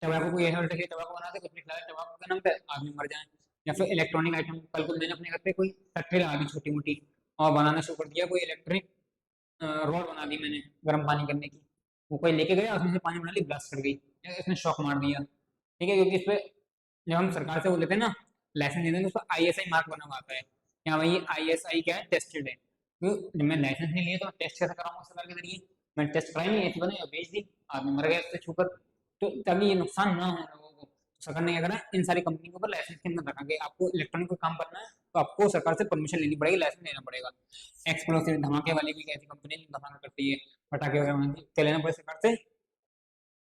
टबाको कोई ऐसा उल्टा सीधा टबाको बना दे, कुछ भी खिला दे टबाको के नाम पे, आदमी मर जाए। या फिर इलेक्ट्रॉनिक आइटम, कल को मैंने अपने घर पे कोई फैक्ट्री लगा दी छोटी मोटी और बनाना शुरू कर दिया, कोई इलेक्ट्रिक रॉड बना दी मैंने गर्म पानी करने की, वो कोई लेके गया उसमें से पानी बना ली, ब्लास्ट कर गई, इसने शॉक मार दिया, ठीक है, क्योंकि इस पे जब हम सरकार से वो लेते हैं ना लाइसेंस लेते हैं, तो उस पर ISI मार्क बना हुआ आता है कि हाँ भाई ये ISI क्या है, टेस्टेड है। तो जब मैं लाइसेंस नहीं लिया तो टेस्ट कैसे कराऊंगा सरकार के जरिए, मैंने टेस्ट कराई नहीं, ऐसी बने बेच दी, आदमी मर गया उससे छूकर। तो ताकि ये नुकसान ना हो लोगों को, तो सरकार ने क्या करा, इन सारी कंपनी के ऊपर लाइसेंस के अंदर रखा कि आपको इलेक्ट्रॉनिक कोई काम करना है तो आपको सरकार से परमिशन लेनी पड़ेगी, लाइसेंस लेना पड़ेगा। एक्सप्लोसिव धमाके वाली भी ऐसी कंपनी है जो धमाका करती है, पटाखे वगैरह बनाती है, क्या लेना पड़ेगा सरकार से,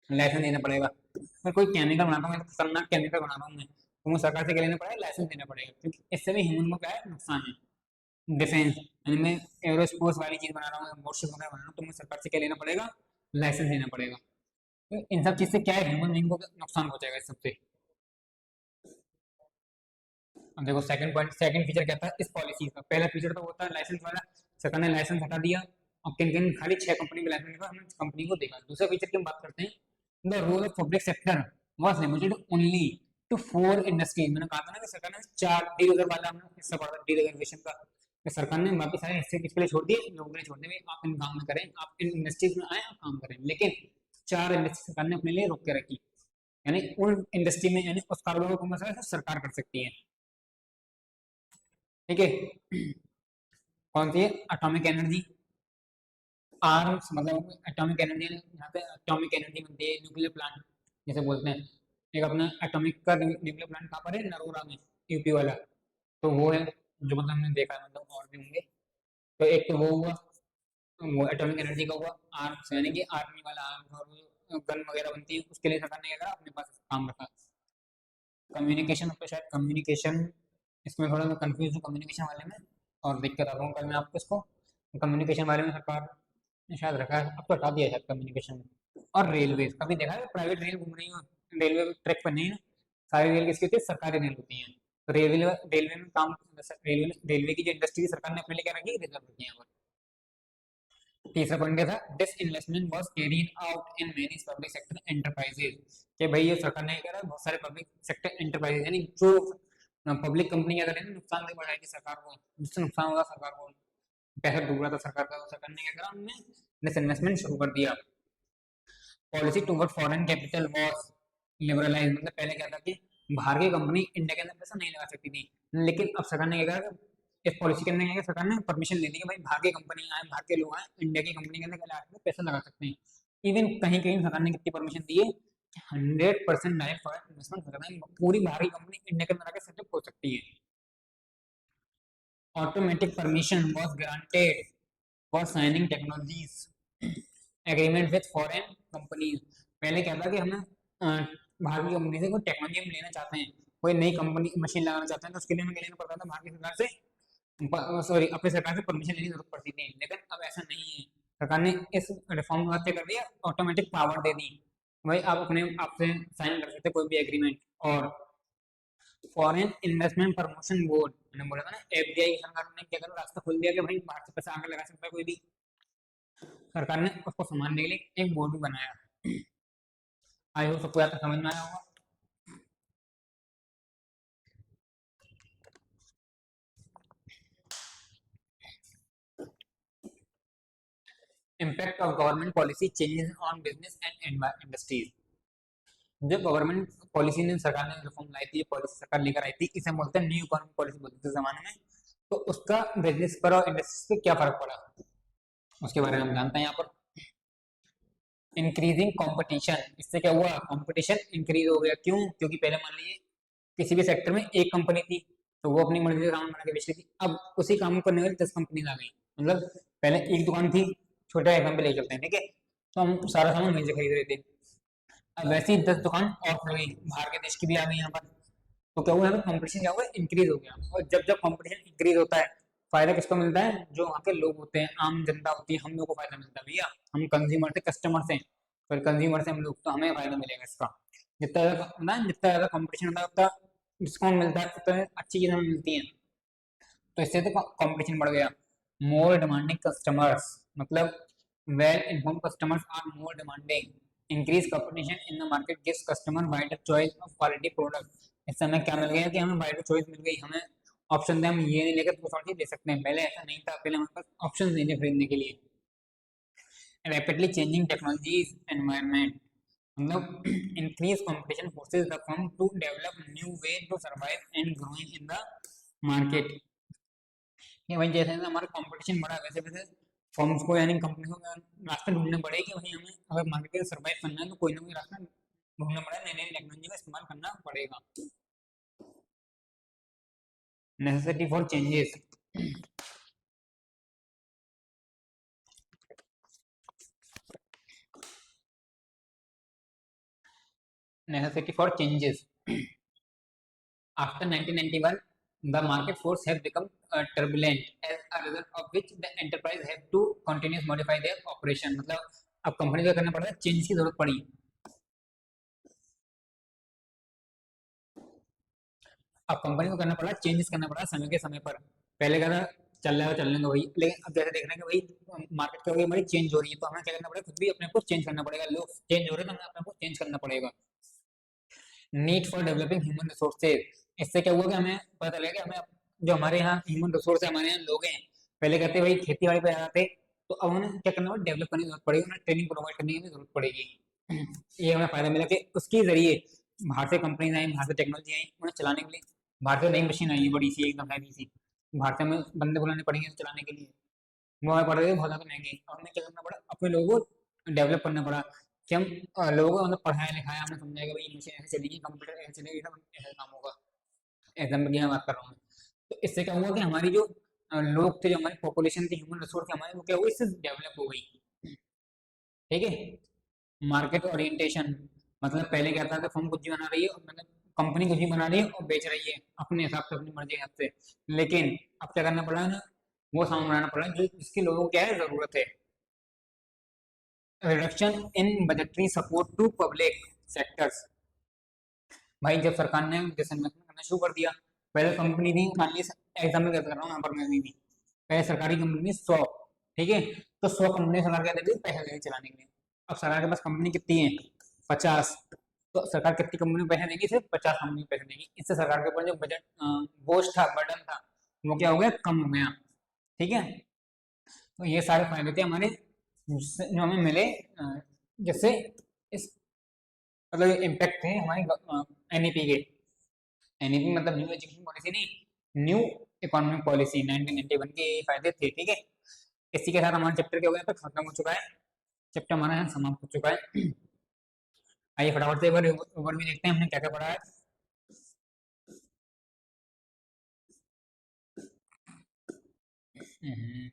लाइसेंस लेना पड़ेगा। मैं कोई केमिकल बनाता हूँ, खतरनाक केमिकल बना रहा हूँ मैं, तो मुझे सरकार से क्या लेना पड़ेगा, लाइसेंस लेना पड़ेगा, क्योंकि इससे भी ह्यूमन को क्या है, नुकसान है। डिफेंस यानी मैं एरोस्पेस वाली चीज बना रहा हूँ, मोटरशिप वगैरह बना रहा हूँ, तो मुझे सरकार से क्या लेना पड़ेगा, लाइसेंस लेना पड़ेगा। तो इन सब चीज से क्या है, ह्यूमन बीइंग को नुकसान पहुंचेगा इस सबसे। अब देखो सेकंड पॉइंट, सेकंड फीचर क्या था इस पॉलिसी का, पहला फीचर तो होता है लाइसेंस वाला, सरकार ने लाइसेंस हटा दिया और किन किन खाली 6 कंपनी के लाइसेंस का हमने कंपनी को देखा। दूसरा फीचर की हम बात करते हैं, the role of public sector was limited only to 4 industry. मैंने कहा था ना कि सरकार ने 4 वाला हमने हिस्सा पढ़ा था डिरिजर्वेशन का, कि सरकार ने बाकी सारे हिस्से किसके लिए छोड़ दिए, लोगों के लिए छोड़ दिए, आप इन काम में करें, आप इन इंडस्ट्रीज में आए आप काम करें, लेकिन 4 इंडस्ट्री सरकार ने अपने लिए रोक के रखी, यानी उन इंडस्ट्री में यानी उस कारोबार को कौन सा सरकार कर सकती है, ठीक है। कौन सी है, एटॉमिक एनर्जी, आर्म्स मतलब एटॉमिक एनर्जी, यहाँ पे एटॉमिक एनर्जी बनती है, न्यूक्लियर प्लांट जैसे बोलते हैं, एक अपना एटॉमिक का न्यूक्लियर प्लांट कहाँ पर है, नरोरा में, यूपी वाला, तो वो है जो मतलब हमने देखा है, मतलब और भी होंगे। तो एक तो वो हुआ, वो एटॉमिक एनर्जी का हुआ, आर्म्स यानी कि आर्मी वाला आर्म्स और गन वगैरह बनती है, उसके लिए सरकार ने क्या करा, अपने पास काम रखा। कम्युनिकेशन पे शायद कम्युनिकेशन, इसमें थोड़ा मैं कंफ्यूज हूँ कम्युनिकेशन वाले में, और दिक्कत आता हूँ कल मैं आपको इसको, कम्युनिकेशन वाले में सरकार ने शायद रखा है, अब तो हटा दिया है शायद कम्युनिकेशन में। और रेलवे कभी देखा है प्राइवेट रेल घूम रही हो, रेलवे ट्रैक पर नहीं है ना, सारी रेल किसकी होती है, सरकारी रेल होती है। तो रेलवे रेलवे में काम, रेलवे रेलवे की जो इंडस्ट्री सरकार ने अपने लिए क्या रखी, रिजर्व रखी है यहाँ पर। तीसरा पॉइंट क्या था, this investment was carried out in many public sector enterprises, कि भाई ये सरकार ने क्या करा, बहुत सारे पब्लिक सेक्टर एंटरप्राइजेज यानी जो पब्लिक कंपनी क्या करें नुकसान नहीं बढ़ाएगी सरकार को, जिससे नुकसान होगा सरकार को, पैसा डूब रहा था सरकार का, तो सरकार ने क्या करा, उन्होंने दिस इन्वेस्टमेंट शुरू कर दिया। Policy toward foreign capital was liberalise, मतलब पहले क्या था कि बाहर की कंपनी इंडिया के अंदर पैसा नहीं लगा सकती थी, लेकिन अब सरकार ने क्या करा, इस पॉलिसी के अंदर क्या किया, सरकार ने परमिशन ले दी कि भाई बाहर की कंपनी आए, बाहर के लोग आए, इंडिया की कंपनी के अंदर आके पैसा लगा सकते हैं। इवन कहीं कहीं सरकार ने कितनी परमिशन दी है, 100% डायरेक्ट फॉरेन इन्वेस्टमेंट सरकार ने, पूरी बाहर की कंपनी इंडिया के अंदर आके सेटअप हो सकती है। Automatic permission was granted for signing technologies agreement with foreign companies. पहले क्या था कि हमें बाहर की कंपनी से कोई टेक्नोलॉजी हम लेना चाहते हैं, कोई नई कंपनी मशीन लगाना चाहते हैं, तो उसके लिए हमें लेना पड़ता था बाहर की सरकार से, सॉरी अपनी सरकार से परमिशन लेने की जरूरत पड़ती थी, लेकिन अब ऐसा नहीं है। सरकार ने इस रिफॉर्म को क्या कर दिया, ऑटोमेटिक पावर दे दी, भाई आप अपने आप से साइन कर सकते कोई भी एग्रीमेंट। और फॉरेन इन्वेस्टमेंट प्रमोशन बोर्ड मैंने बोला था ना, एफडीआई सरकार ने क्या करा, रास्ता खोल दिया कि भाई बाहर से पैसा आगे लगा सकता है कोई भी। सरकार ने उसको संभालने के लिए एक बोर्ड भी बनाया। आई होप सबको यहाँ तक समझ में आया होगा। Impact of government policy changes on business and industries. जो गवर्नमेंट पॉलिसी ने, सरकार ने रिफॉर्म लाई थी, पॉलिसी सरकार लेकर आई थी, इसे हम बोलते हैं न्यू इकोनॉमिक पॉलिसी बोलते थे जमाने में। तो उसका बिजनेस पर और इंडस्ट्रीज पे क्या फर्क पड़ा, उसके बारे में हम जानते हैं यहाँ पर। इंक्रीजिंग कंपटीशन, इससे क्या हुआ, कंपटीशन इंक्रीज हो गया। क्यों? क्योंकि पहले मान लीजिए किसी भी सेक्टर में एक कंपनी थी, तो वो अपनी मर्जी से सामान बना के बेच रही थी। अब उसी काम को करने वाली 10 कंपनी आ गई। मतलब पहले एक दुकान थी, छोटा एग्जाम्पल ले चलते हैं, ठीक है, तो हम सारा सामान वहीं से खरीद रहे थे। अब वैसे ही 10 दुकान और खुल गई, बाहर के देश की भी आ गई यहाँ पर। तो क्या हुआ, कंपटीशन क्या हुआ, इंक्रीज हो गया। और जब जब कंपटीशन इंक्रीज होता है, फायदा किसको मिलता है, जो वहाँ के लोग होते हैं, आम जनता होती है, हम लोग को फायदा मिलता है भैया। हम कंज्यूमर से, कस्टमर से, फिर कंज्यूमर से हम लोग, तो हमें फायदा मिलेगा इसका। जितना ज्यादा ना, जितना ज्यादा कंपटीशन होता है उतना डिस्काउंट मिलता है, उतना अच्छी चीजें हमें मिलती हैं। तो इससे तो कंपटीशन बढ़ गया। मोर डिमांडिंग कस्टमर्स, मतलब well informed customers are more demanding. Increase competition in the market gives customer wider choice of quality product. इससे हमें क्या मिल गया कि हमें वाइडर चॉइस मिल गई। हमें ऑप्शन थे, हम ये नहीं लेकर दूसरा चीज ले सकते हैं। पहले ऐसा नहीं था, पहले हमारे पास ऑप्शन नहीं थे खरीदने के लिए। रैपिडली चेंजिंग टेक्नोलॉजीज एनवायरनमेंट, मतलब increase competition forces the firm to develop new way to survive and growing in the market. ये वही, जैसे जैसे हमारा कंपटीशन बढ़ा, वैसे वैसे फर्म्स को यानी कंपनी को रास्ते ढूंढने पड़े कि वही हमें अगर मार्केट में सर्वाइव करना है तो कोई ना कोई रास्ता ढूंढना पड़ेगा, नई नई टेक्नोलॉजी का इस्तेमाल करना पड़ेगा। Necessity for changes, necessity for changes. After 1991, the market force have become turbulent, as a result of which the enterprise have to continuously modify their operation. मतलब अब कंपनी को करना पड़ा, चेंज की जरूरत पड़ी। अब कंपनी को करना पड़ा, चेंजेस करना पड़ा समय के समय पर। पहले क्या था, चल रहा है चलने दो भाई, लेकिन अब जैसे देख रहे हैं कि भाई मार्केट क्या हो रही है, हमारी चेंज हो रही है, तो हमें क्या करना पड़ेगा, खुद भी अपने को चेंज करना पड़ेगा। लोग चेंज हो रहे हैं तो हमें अपने को चेंज करना पड़ेगा। Need for developing human resources, इससे क्या हुआ कि हमें पता चलेगा कि हमें जो हमारे यहाँ ह्यूमन रिसोर्स है, हमारे यहाँ लोग हैं, पहले कहते भाई खेती बाड़ी पे आ जाते, तो अब उन्हें क्या करना पड़ेगा, डेवलप करने की जरूरत पड़ेगी, उन्हें ट्रेनिंग प्रोवाइड करने की भी जरूरत पड़ेगी। ये हमें फायदा मिला कि उसके जरिए बाहर से कंपनीज आई, बाहर से टेक्नोलॉजी आई, उन्हें चलाने के लिए बाहर से नई मशीन आई है बड़ी सी, एकदम हैवी सी, बाहर से हमें बंदे बुलाने पड़ेंगे चलाने के लिए। वो हमें पड़ रहे थे बहुत ज़्यादा महंगे, और हमें क्या करना पड़ा, अपने लोगों को डेवलप करना पड़ा कि हम लोगों को मतलब पढ़ाया लिखाया, हमने समझाया कि भाई ये मशीन ऐसे चलेगी, कंप्यूटर ऐसे चलेगी, सब ऐसा काम होगा। एग्जाम्पल की मैं बात कर रहा हूँ। तो इससे क्या हुआ कि हमारी जो लोग थे, जो हमारी पॉपुलेशन थी, ह्यूमन रिसोर्स हमारे, वो क्या हुआ, इससे डेवलप हो गई। ठीक है। मार्केट ओरिएंटेशन, मतलब पहले क्या था कि फर्म कुछ भी बना रही है, मतलब कंपनी कुछ भी बना रही है और बेच रही है अपने हिसाब से, अपनी मर्जी के हिसाब से। लेकिन अब क्या करना पड़ा है ना, वो सामान बनाना पड़ा है जो जिसकी लोगों को क्या है, जरूरत है। Reduction in budgetary support to public sectors, भाई जब सरकार ने डिसइन्वेस्टमेंट करना शुरू कर दिया, पहले कंपनी थी, मान लीजिए एग्जाम्पल कर रहा हूँ यहाँ पर, मैं भी पहले सरकारी कंपनी 100, ठीक है, तो 100 कंपनी सरकार क्या देती है, पैसे देगी चलाने के लिए। अब सरकार के पास कंपनी कितनी है, 50, तो सरकार कितनी कंपनी को पैसे देगी, सिर्फ 50 कंपनी को पैसे देगी। इससे सरकार के ऊपर जो बजट बोझ था, बर्डन था, वो क्या हो गया, कम हो गया। ठीक है। तो ये सारे फायदे थे हमारे, जो हमें मिले, जिससे इस मतलब इम्पैक्ट थे हमारी एनईपी के। एनईपी मतलब न्यू एजुकेशन पॉलिसी नहीं, न्यू इकोनॉमिक पॉलिसी 1991 के फायदे थे। ठीक है। इसी के साथ हमारा चैप्टर क्या हो गया, खत्म हो चुका है। चैप्टर हमारा यहाँ समाप्त हो चुका है। आइए फटाफट से एक बार ओवरव्यू देखते हैं हमने क्या क्या पढ़ा है। हम्म,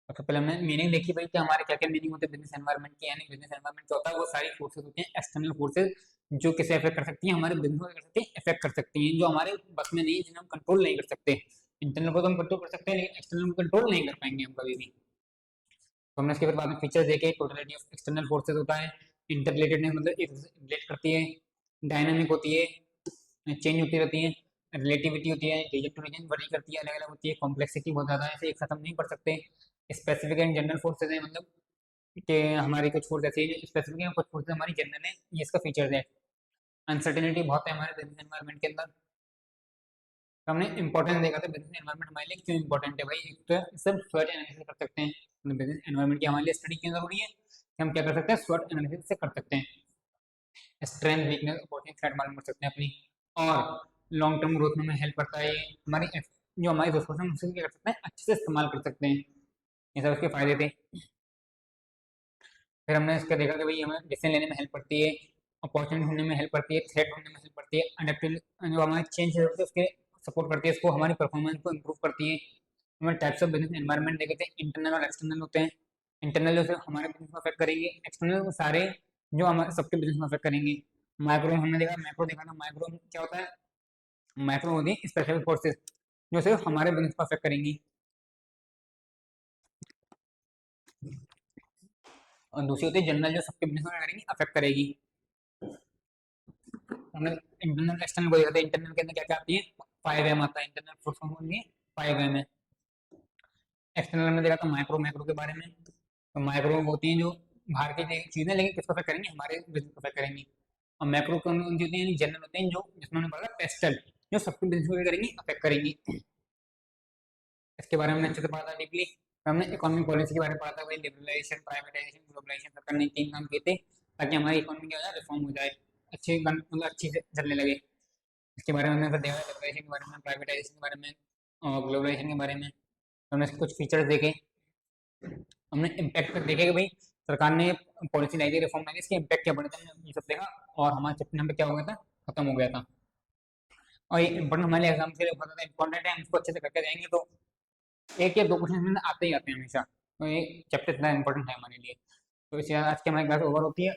सबसे पहले हमने मीनिंग देखी भाई कि हमारे क्या क्या मीनिंग होते हैं बिजनेस एनवायरनमेंट के। यानी बिजनेस एनवायरनमेंट क्या होता है, वो सारी फोर्सेस होती हैं, एक्सटर्नल फोर्सेस, जो किसे अफेक्ट कर सकती हैं, हमारे बिजनेस को कर सकती हैं, अफेक्ट कर सकती हैं, जो हमारे बस में नहीं है, जिन्हें हम कंट्रोल नहीं कर सकते। इंटरनल को तो हम कंट्रोल कर सकते हैं, लेकिन एक्सटर्नल को कंट्रोल नहीं कर पाएंगे हम कभी भी। तो हमने इसके फिर बाद में फीचर्स देखे, टोटलिटी ऑफ एक्सटर्नल फोर्सेस होता है, इंटर रिलेटेडनेस मतलब एक रिलेट करती है, डायनामिक होती है, चेंज होती रहती है, रिलेटिविटी होती है, रीजन टू रीजन वरी करती है, अलग अलग होती है, कॉम्प्लेक्सिटी बहुत ज़्यादा है, ऐसे एक साथ हम नहीं पढ़ सकते। स्पेसिफिक एंड जनरल फोर्सेज है, मतलब कि हमारी कुछ फोर्स ऐसी है स्पेसिफिक है, कुछ फोर्सेज हमारी जनरल है, ये इसका फीचर्स है। अनसर्टेनिटी बहुत है हमारे बिजनेस एनवायरनमेंट के अंदर। तो हमने इंपॉर्टेंस देखा था बिजनेस एनवायरनमेंट हमारे लिए क्यों इंपॉर्टेंट है भाई। एक तो सब स्वॉट एनालिसिस कर सकते हैं, बिजनेस एनवायरनमेंट की हमारे लिए स्टडी क्यों जरूरी है कि हम क्या कर सकते हैं, स्वॉट एनालिसिस से कर सकते हैं, स्ट्रेंथ वीकनेस अपॉर्चुनिटी थ्रेट मालूम कर सकते हैं अपनी, और लॉन्ग टर्म ग्रोथ में हमें हेल्प करता है। हमारी जो हमारी रिसोर्स है उससे क्या कर सकते हैं, अच्छे से इस्तेमाल कर सकते हैं, ये सब उसके फायदे थे। फिर हमने इसका देखा कि भाई हमें डिसीजन लेने में हेल्प करती है, अपॉर्चुनिटी ढूंढने में हेल्प करती है, थ्रेट ढूंढने में हेल्प करती है, अडेप्टिव जो हमारे चेंज है उसके सपोर्ट करती है, इसको हमारी परफॉर्मेंस को इम्प्रूव करती है। हमें टाइप्स ऑफ बिजनेस एनवायरनमेंट देखे थे, इंटरनल और एक्सटर्नल होते हैं। इंटरनल जो सिर्फ हमारे बिजनेस को अफेक्ट करेंगे, एक्सटर्नल सारे जो हमारे सबके बिजनेस में अफेक्ट करेंगे। माइक्रो हमने देखा, मैक्रो देखा था, माइक्रो क्या होता है, माइक्रो होती है स्पेशल फोर्सेस जो सिर्फ हमारे बिजनेस को अफेक्ट करेंगी, और दूसरी होती है जनरल जो सबके बिजनेस में करेंगी, अफेक्ट करेगी। हमने इंटरनल एक्सटर्नल को देखा था, इंटरनल के अंदर क्या क्या आती है, 5M आता है, इंटरनल फोर्स होंगी 5M है। एक्सटर्नल में देखा था माइक्रो, मैक्रो के बारे में, तो माइक्रो होती हैं जो बाहर की चीजें, लेकिन किसको अफेक्ट करेंगे, हमारे बिजनेस को अफेक्ट करेंगी। और मैक्रो कौन कौन सी होती हैं, जनरल होते हैं जो जिसमें हमने पढ़ा पेस्टल जो सबके बिजनेस को करेंगी, अफेक्ट करेंगी। इसके बारे में हमने अच्छे से पढ़ा था डीपली। हमने इकोनॉमिक पॉलिसी के बारे में पढ़ा था, भाई लिबरलाइजेशन, प्राइवेटाइजेशन, ग्लोबलाइजेशन सरकार ने 3 काम किए थे ताकि हमारी इकोनॉमी क्या हो जाए, रिफॉर्म हो जाए, अच्छी मतलब अच्छी से चलने लगे। इसके बारे में हमने फिर देखा, लिबरलाइजेशन के बारे में, प्राइवेटाइजेशन के बारे में और ग्लोबलाइजेशन के बारे में। तो हमने इसके कुछ फीचर्स देखे, हमने इम्पैक्ट देखे कि भाई सरकार ने पॉलिसी लाई थी, रिफॉर्म लाई थी, इसके इम्पैक्ट क्या बने थे, हमने ये सब देखा। और हमारा चैप्टर नंबर क्या हो गया था, खत्म हो गया था। और ये इंपॉर्टेंट हमारे एग्जाम के लिए बहुत ज़्यादा इंपॉर्टेंट है, हम इसको अच्छे से करके जाएंगे तो एक या दो क्वेश्चन आते ही आते हैं हमेशा। तो ये चैप्टर इतना इंपॉर्टेंट है हमारे लिए। तो इसके बाद आज की हमारी क्लास ओवर होती है।